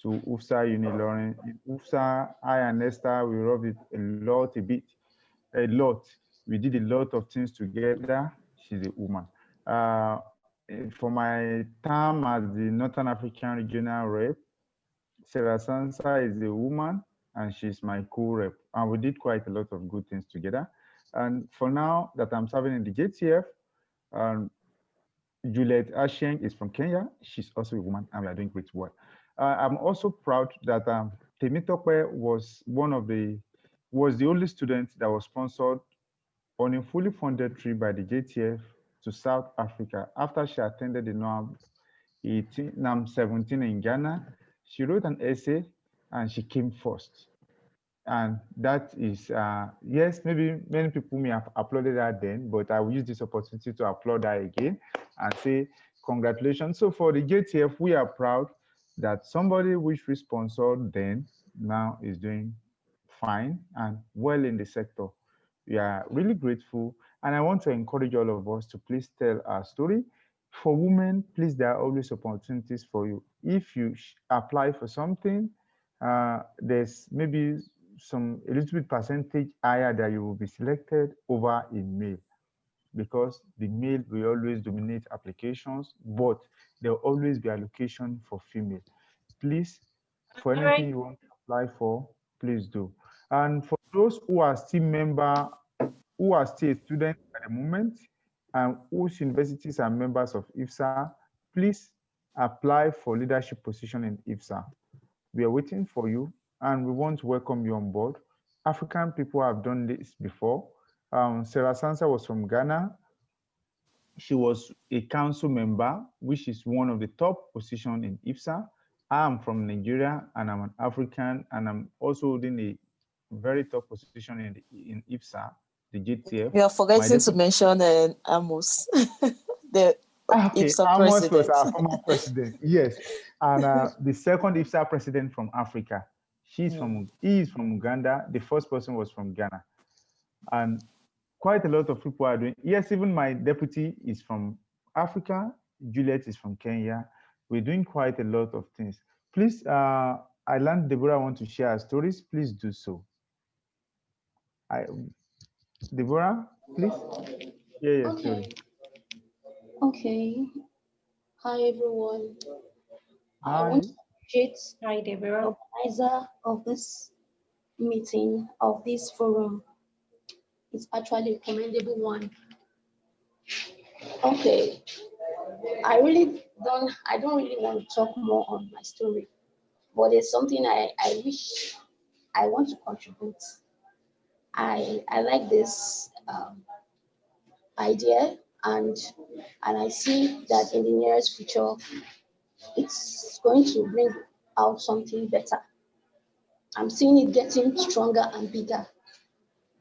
to UFSA Uniloren. In UFSA, I and Esther, we rub it a lot. We did a lot of things together. She's a woman. For my time as the Northern African Regional Rep, Sarah Sansa is a woman, and she's my co-rep. And we did quite a lot of good things together. And for now that I'm serving in the JTF, Juliet Asheng is from Kenya. She's also a woman, and we are doing great work. I'm also proud that Temitope was the only student that was sponsored on a fully funded trip by the JTF to South Africa after she attended the NAM 17 in Ghana. She wrote an essay and she came first. And that is, yes, maybe many people may have applauded her then, but I will use this opportunity to applaud her again and say congratulations. So for the JTF, we are proud that somebody which we sponsored then now is doing fine and well in the sector. We are really grateful. And I want to encourage all of us to please tell our story. For women, please, there are always opportunities for you. If you apply for something, there's maybe a little bit percentage higher that you will be selected over a male, because the male will always dominate applications, but there will always be allocation for female. Please, for anything you want to apply for, please do. And for those who are still a student at the moment, and whose universities are members of IFSA, please apply for leadership position in IFSA. We are waiting for you, and we want to welcome you on board. African people have done this before. Sarah Sansa was from Ghana. She was a council member, which is one of the top positions in IFSA. I am from Nigeria, and I'm an African, and I'm also holding a very top position in IFSA, the JTF. You are forgetting to mention Amos, the IFSA Amos president. was our former president, yes. And the second IFSA president from Africa. He is from Uganda. The first person was from Ghana. And quite a lot of people are doing, yes, even my deputy is from Africa. Juliet is from Kenya. We're doing quite a lot of things. Please, I learned Deborah want to share her stories. Please do so. Deborah, please share your story. Okay. Hi, everyone. I Hi. want to appreciate Hi, the Deborah. organizer of this meeting, of this forum. It's actually a commendable one. Okay. I don't really want to talk more on my story, but there's something I wish I want to contribute. I like this idea, and I see that in the nearest future it's going to bring out something better. I'm seeing it getting stronger and bigger.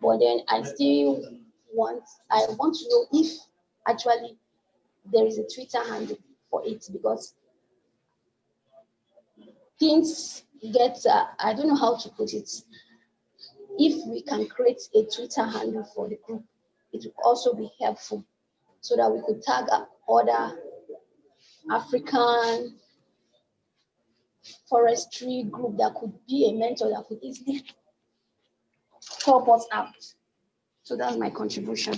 But then I want to know if actually there is a Twitter handle for it, because things get, I don't know how to put it. If we can create a Twitter handle for the group, it will also be helpful, so that we could tag other African forestry group that could be a mentor that could easily help us out. So that's my contribution.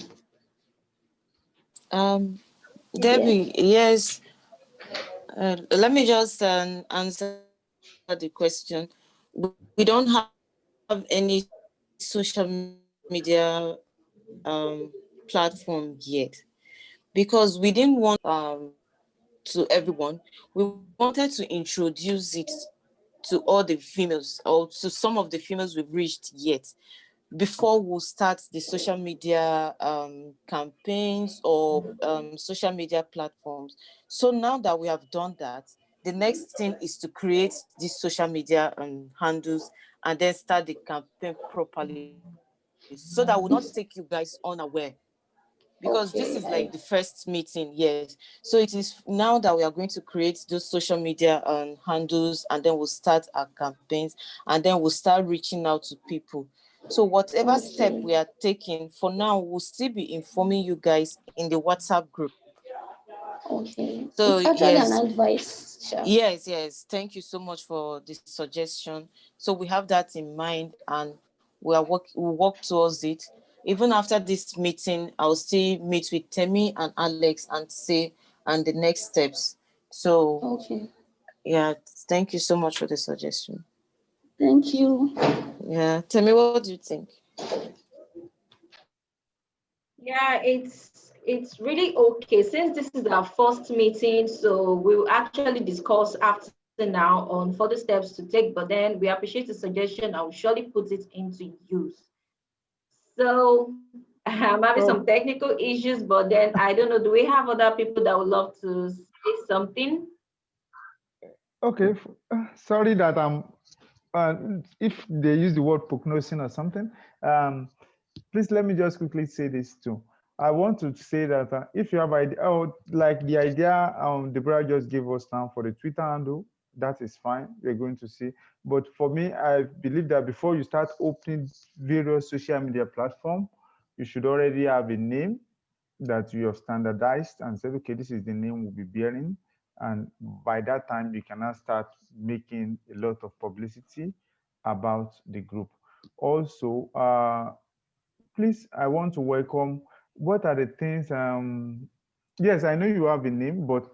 Debbie, yes. Let me just answer the question. We don't have any social media platform yet, because we didn't want to everyone. We wanted to introduce it to all the females, or to some of the females we've reached yet, before we start the social media campaigns or social media platforms. So now that we have done that, the next thing is to create these social media handles and then start the campaign properly, so that will not take you guys unaware, because this is like the first meeting. Yes, so it is now that we are going to create those social media handles, and then we'll start our campaigns, and then we'll start reaching out to people. So whatever step we are taking for now, we'll still be informing you guys in the WhatsApp group. Okay. So It's actually yes, an advice. Sure. yes, thank you so much for the suggestion. So we have that in mind, and we'll work towards it. Even after this meeting, I'll still meet with Temi and Alex and say and the next steps. So okay. Yeah, thank you so much for the suggestion. Thank you. Yeah, Temi, what do you think? Yeah, it's really okay. Since this is our first meeting, so we will actually discuss after now on further steps to take, but then we appreciate the suggestion. I will surely put it into use. So I'm having some Oh, technical issues, but then I don't know, do we have other people that would love to say something? okay. Sorry that if they use the word prognosing or something, please let me just quickly say this too. I want to say that if you have idea, like the idea Deborah just gave us now for the Twitter handle, that is fine. We're going to see. But for me, I believe that before you start opening various social media platforms, you should already have a name that you have standardized and said, okay, this is the name we'll be bearing. And by that time, you can now start making a lot of publicity about the group. Also, please, I want to welcome, what are the things, yes, I know you have a name, but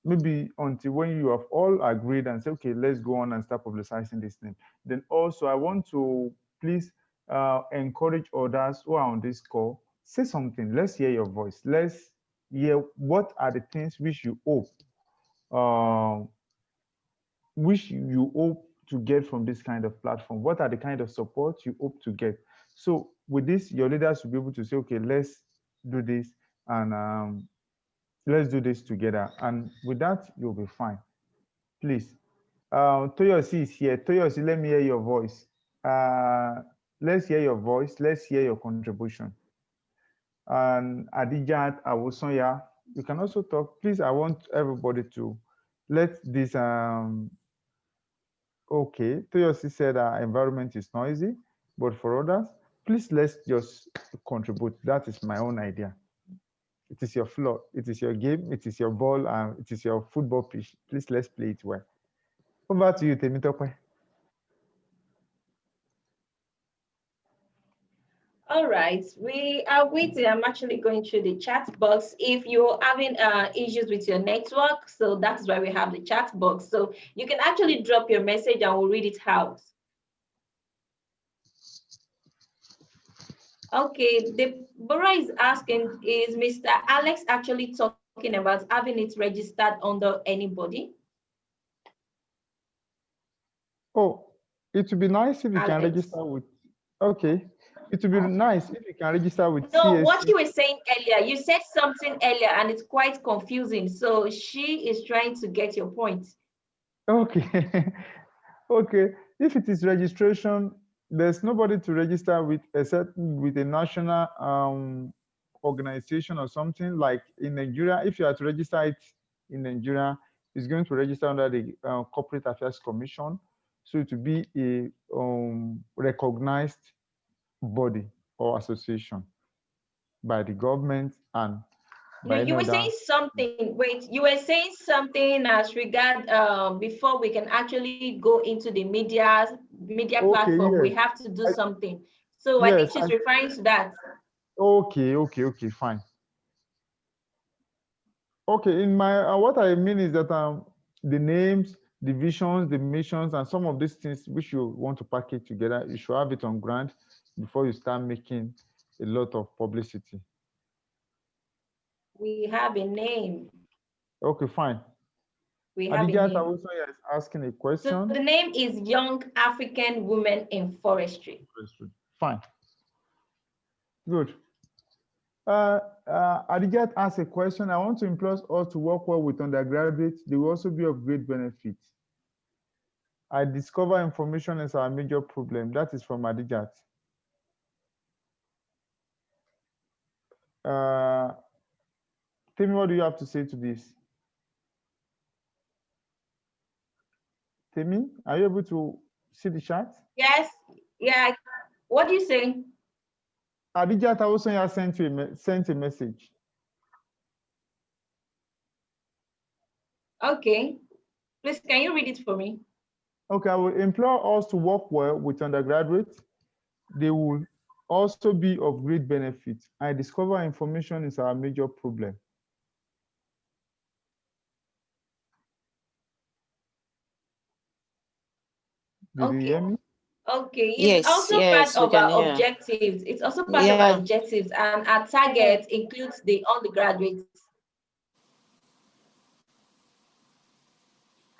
maybe until when you have all agreed and say, okay, let's go on and start publicizing this name. Then also, I want to please encourage others who are on this call, say something. Let's hear your voice. Let's hear what are the things uh, which you hope to get from this kind of platform. What are the kind of support you hope to get? So with this, your leaders will be able to say, okay, let's do this, and let's do this together. And with that, you'll be fine. Please. Toyosi is here. Toyosi, let me hear your voice. Let's hear your voice. Let's hear your contribution. And Adijat Awosonya, you can also talk. Please, I want everybody to let this. Okay, Toyosi said our environment is noisy, but for others, please let's just contribute. That is my own idea. It is your floor. It is your game. It is your ball. It is your football pitch. Please let's play it well. Over to you, Temitope. All right, we are waiting. I'm actually going through the chat box. If you're having issues with your network, so that's why we have the chat box. So you can actually drop your message and we'll read it out. Okay, Deborah is asking, is Mr. Alex actually talking about having it registered under anybody? Oh, it would be nice if you can Alex. register with, okay. It would be nice if you can register with No, CSC. what you were saying earlier, you said something earlier and it's quite confusing. So she is trying to get your point. Okay. Okay. If it is registration, there's nobody to register with except with a national organization or something like in Nigeria. If you are to register it in Nigeria, it's going to register under the Corporate Affairs Commission. So it will be a recognized body or association by the government and No, by you were another. saying something. Wait, you were saying something as regard before we can actually go into the media Okay, platform. We yes. have to do something. So I think Yes. she's referring to that. Okay, fine. Okay, in my what I mean is that the names, the visions, the missions, and some of these things which you want to package together, you should have it on ground before you start making a lot of publicity. We have a name. Okay, fine. We have a Adija name. Tawusoya is asking a So question. the name is Young African Women in Forestry. Fine. Good. Adijat asked a question. I want to implore us to work well with undergraduates. They will also be of great benefit. I discover information is our major problem. That is from Adijat. Tell me, what do you have to say to this? Temi, are you able to see the chat? Yes, yeah. What do you say? Adijat also sent a message. Okay. Please, can you read it for me? Okay, I will implore us to work well with undergraduates. They will also be of great benefit. I discover information is our major problem. Did you hear me? Okay, it's Yes, also yes, part we of can our hear. objectives. It's also part of Yeah. our objectives, and our target includes the undergraduates.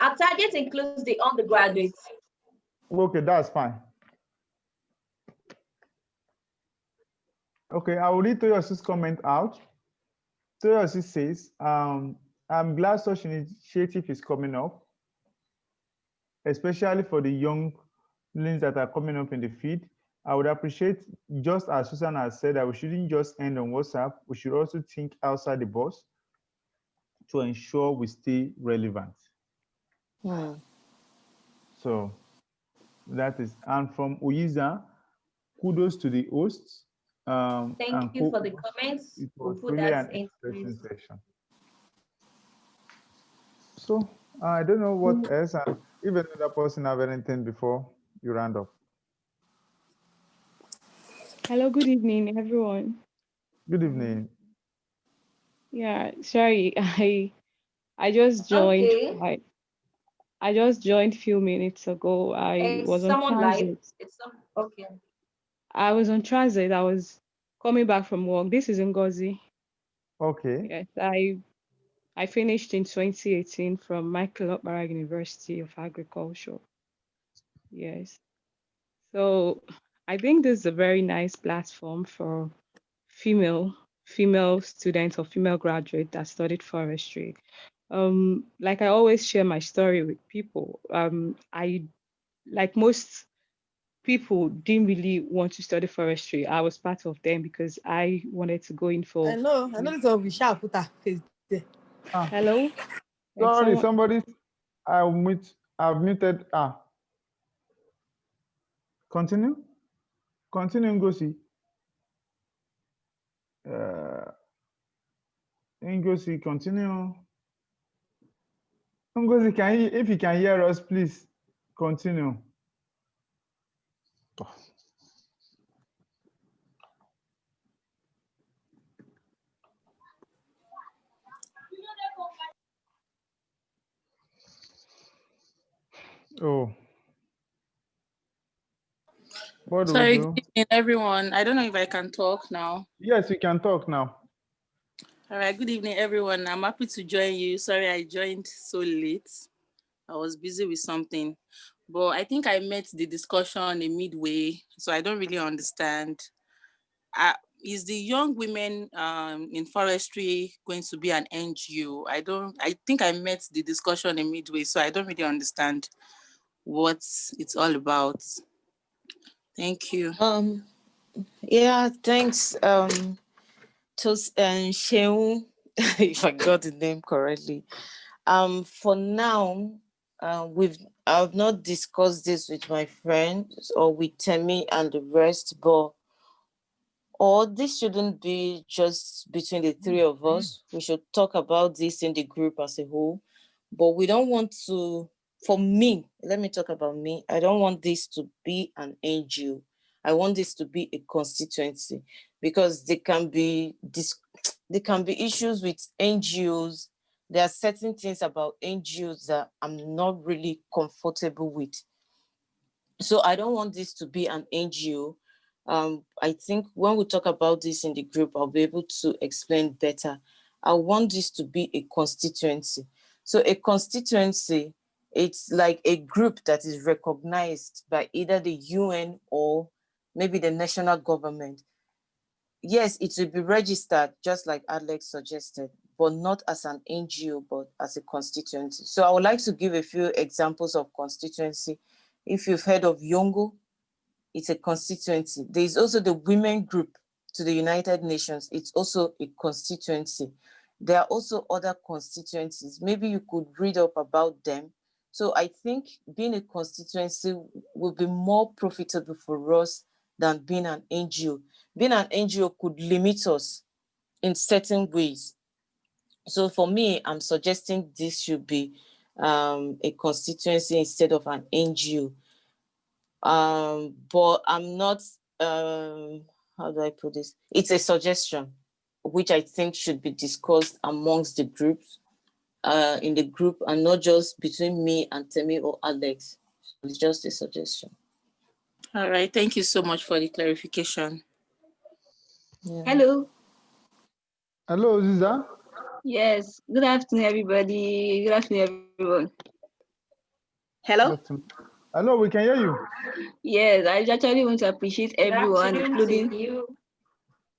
Our target includes the undergraduates. Okay, that's fine. Okay, I will read Toyosi's comment out. Toyosi says, I'm glad such initiative is coming up, especially for the young links that are coming up in the feed. I would appreciate, just as Susan has said, that we shouldn't just end on WhatsApp. We should also think outside the box to ensure we stay relevant. So that is, and from Uyiza, kudos to the hosts. Thank you for the comments. It We'll was put really that an in. interesting session. So I don't know what else, and if another person have anything before you round up. Hello, good evening, everyone. Good evening. Yeah, sorry, I just joined. Okay. I just joined a few minutes ago. I Is was on someone live? transit. Okay. I was on transit. I was coming back from work. This is Ngozi. Okay. Yes, I finished in 2018 from Michael Okpara University of Agriculture. Yes. So I think this is a very nice platform for female students or female graduate that studied forestry. Like I always share my story with people. I, like most people, didn't really want to study forestry. I was part of them because I wanted to go in for. I know it's all we sharp put Hello. Sorry, somebody. I've muted. Continue. Continue, Ngozi. Ngozi, continue. Ngozi, if you can hear us, please continue. Oh, what do we Sorry, do? good evening, everyone. I don't know if I can talk now. Yes, you can talk now. All right, good evening, everyone. I'm happy to join you. Sorry, I joined so late. I was busy with something, but I think I met the discussion in midway, so I don't really understand. Is the young women in forestry going to be an NGO? I think I met the discussion in midway, so I don't really understand what it's all about. Thank you. Yeah, thanks. Sheung, if I got the name correctly. For now, I've not discussed this with my friends or with Temi and the rest, but this shouldn't be just between the three of us. We should talk about this in the group as a whole. But we don't want to, for me, let me talk about me. I don't want this to be an NGO. I want this to be a constituency, because there can be issues with NGOs. There are certain things about NGOs that I'm not really comfortable with. So I don't want this to be an NGO. I think when we talk about this in the group, I'll be able to explain better. I want this to be a constituency. So a constituency, it's like a group that is recognized by either the UN or maybe the national government. Yes, it will be registered, just like Alex suggested, but not as an NGO, but as a constituency. So I would like to give a few examples of constituency. If you've heard of Yongo, it's a constituency. There is also the women group to the United Nations. It's also a constituency. There are also other constituencies. Maybe you could read up about them. So I think being a constituency will be more profitable for us than being an NGO. Being an NGO could limit us in certain ways. So for me, I'm suggesting this should be a constituency instead of an NGO. But I'm not, how do I put this? It's a suggestion, which I think should be discussed amongst the groups, in the group, and not just between me and Temi or Alex. It's just a suggestion. All right, thank you so much for the clarification. Yeah. Hello. Hello, Ziza. Yes. Good afternoon, everybody. Good afternoon, everyone. Hello. Hello, we can hear you. Yes, I actually want to appreciate everyone, including you.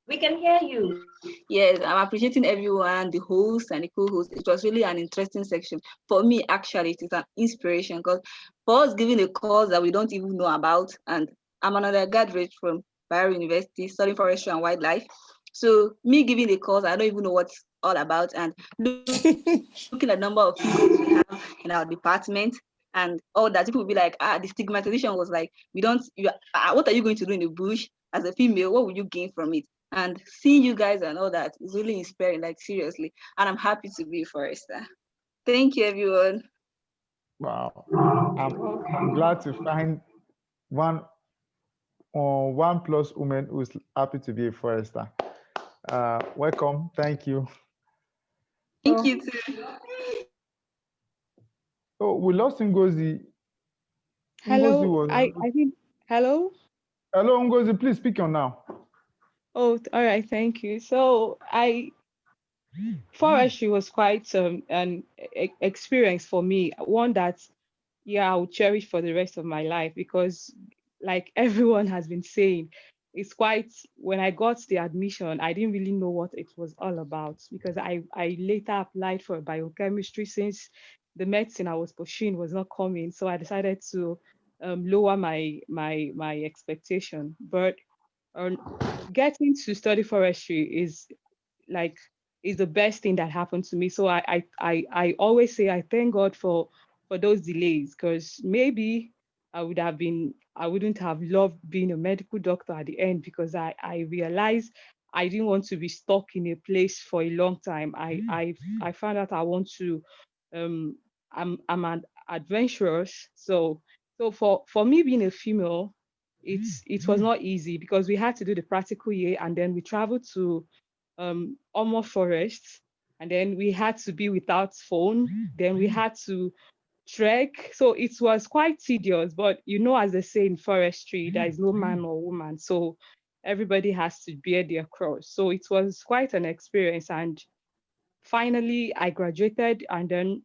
We can hear you. Yes, I'm appreciating everyone, the host and the co-host. It was really an interesting section. For me, actually, it is an inspiration, because for us giving a course that we don't even know about, and I'm an undergraduate from Bayero University studying forestry and wildlife. So me giving a course, I don't even know what's all about, and looking at the number of females we have in our department and all that, people will be like, the stigmatization was like, what are you going to do in the bush as a female? What will you gain from it? And seeing you guys and all that is really inspiring, like seriously. And I'm happy to be a forester. Thank you, everyone. Wow. I'm glad to find one plus woman who's happy to be a forester. Welcome. Thank you. Thank you too. Oh, we lost Ngozi. Hello, Ngozi I think, hello? Hello, Ngozi, please speak on now. Oh, all right, thank you. So forestry was quite an experience for me, one that, yeah, I'll cherish for the rest of my life, because like everyone has been saying, it's quite, when I got the admission, I didn't really know what it was all about, because I later applied for biochemistry, since the medicine I was pursuing was not coming. So I decided to lower my expectation. But getting to study forestry is the best thing that happened to me. So I always say I thank God for those delays, because maybe I wouldn't have loved being a medical doctor at the end, because I realized I didn't want to be stuck in a place for a long time. I found out I want to I'm an adventurous. So for me being a female, it was not easy, because we had to do the practical year, and then we traveled to almost forest, and then we had to be without phone. Then we had to trek. So it was quite tedious, but you know, as they say in forestry, there is no man or woman. So everybody has to bear their cross. So it was quite an experience. And finally, I graduated, and then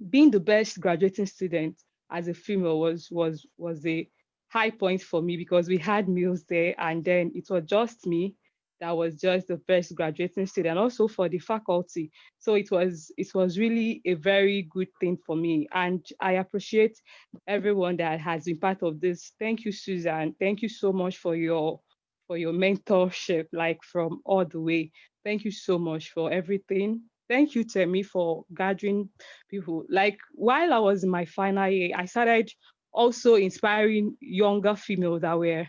being the best graduating student as a female was a high point for me, because we had meals there, and then it was just me that was just the best graduating student, also for the faculty. So it was really a very good thing for me, and I appreciate everyone that has been part of this. Thank you, Susan. Thank you so much for your mentorship, like from all the way. Thank you so much for everything. Thank you, Temi, for gathering people. Like while I was in my final year, I started also inspiring younger females that were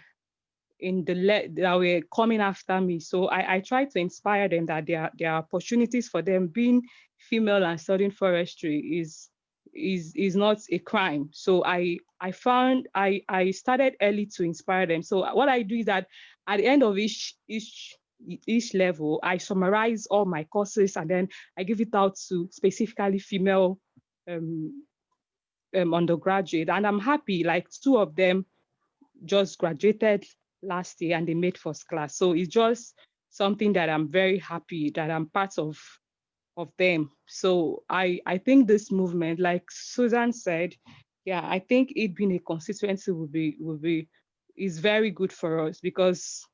that were coming after me. So I try to inspire them that there are opportunities for them. Being female and studying forestry is not a crime. So I started early to inspire them. So what I do is that at the end of each level, I summarize all my courses, and then I give it out to specifically female undergraduate. And I'm happy, like 2 of them just graduated last year and they made first class. So it's just something that I'm very happy that I'm part of them. So I think this movement, like Susan said, yeah, I think it being a constituency is very good for us, because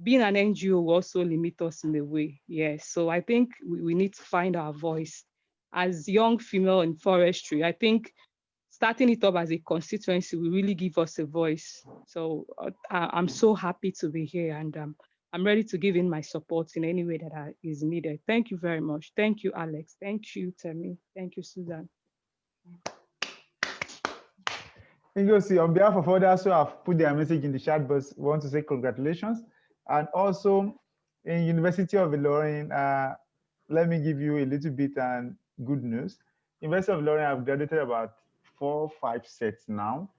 being an NGO will also limit us in a way. Yes. So I think we need to find our voice as young female in forestry. I think starting it up as a constituency will really give us a voice. So I'm so happy to be here, and I'm ready to give in my support in any way that is needed. Thank you very much. Thank you, Alex. Thank you, Temi. Thank you, Susan. Ngozi, on behalf of others who have put their message in the chat box, we want to say congratulations. And also in University of Ilorin, let me give you a little bit and good news. University of Ilorin have graduated about 4 or 5 sets now.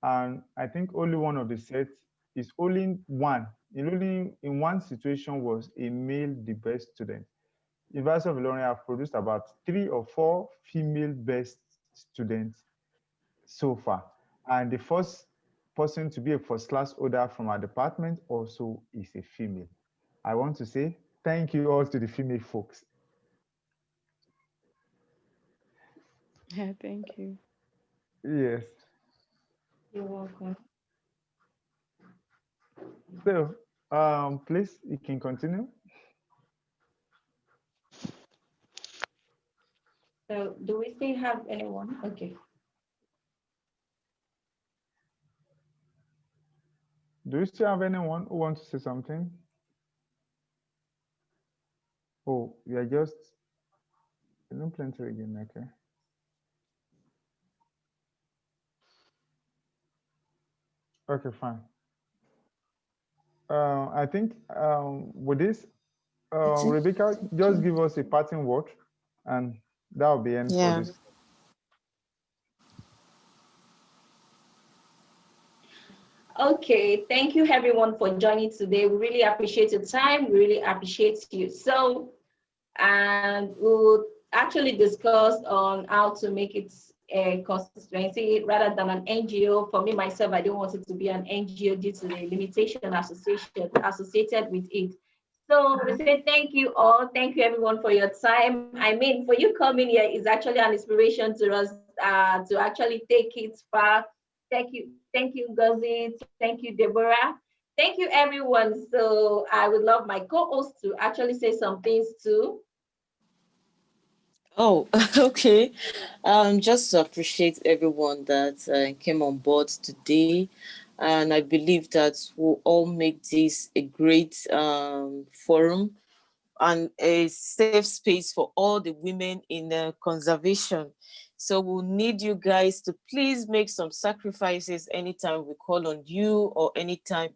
And I think only one of the sets is only one. Only in one situation was a male the best student. University of Ilorin have produced about 3 or 4 female best students so far. And the first person to be a first class holder from our department also is a female. I want to say thank you all to the female folks. Yeah, thank you. Yes. You're welcome. So, please, you can continue. So do we still have anyone? Okay. Do you still have anyone who wants to say something? Oh, we are just plenty again, okay. Okay, fine. I think with this, Rebecca, just give us a parting word, and that will be end for this. Okay, thank you everyone for joining today. We really appreciate your time. We really appreciate you. So, and we'll actually discuss on how to make it a constituency rather than an NGO. For me, myself, I don't want it to be an NGO due to the limitation associated with it. So we say thank you all. Thank you everyone for your time. I mean, for you coming here is actually an inspiration to us to actually take it far. Thank you, Ngozi. Thank you, Deborah. Thank you, everyone. So I would love my co-host to actually say some things too. Oh, okay. Just to appreciate everyone that came on board today. And I believe that we'll all make this a great forum and a safe space for all the women in conservation. So we'll need you guys to please make some sacrifices anytime we call on you or anytime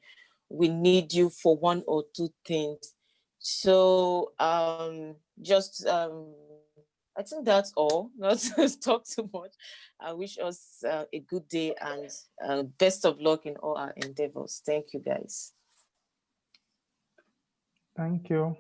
we need you for one or two things. So I think that's all. Not to talk too much. I wish us a good day and best of luck in all our endeavors. Thank you, guys. Thank you.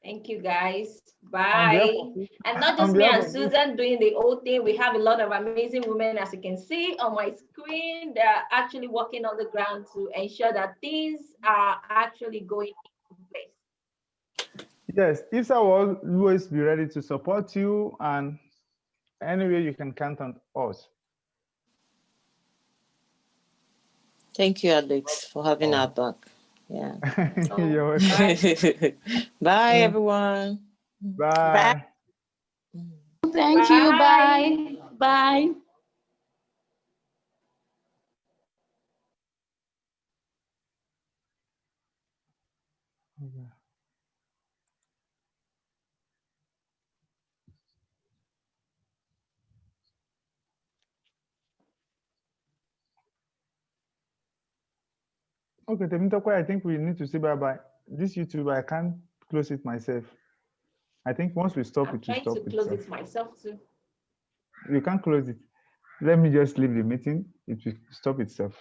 Thank you, guys. On behalf Bye. of, And not on just me behalf and of this, Susan doing the whole thing. We have a lot of amazing women, as you can see on my screen. They're actually working on the ground to ensure that things are actually going into place. yes, IFSA will always be ready to support you, and anyway, you can count on us. Thank you, Alex, for having our back. Yeah. You're welcome. Bye, everyone. Bye. Thank you. Bye. Bye. Okay, Temitope, I think we need to say bye-bye. This YouTube, I can't close it myself. I think once we stop, I'm it will trying stop to close itself. it myself too. You can't close it. Let me just leave the meeting. It will stop itself.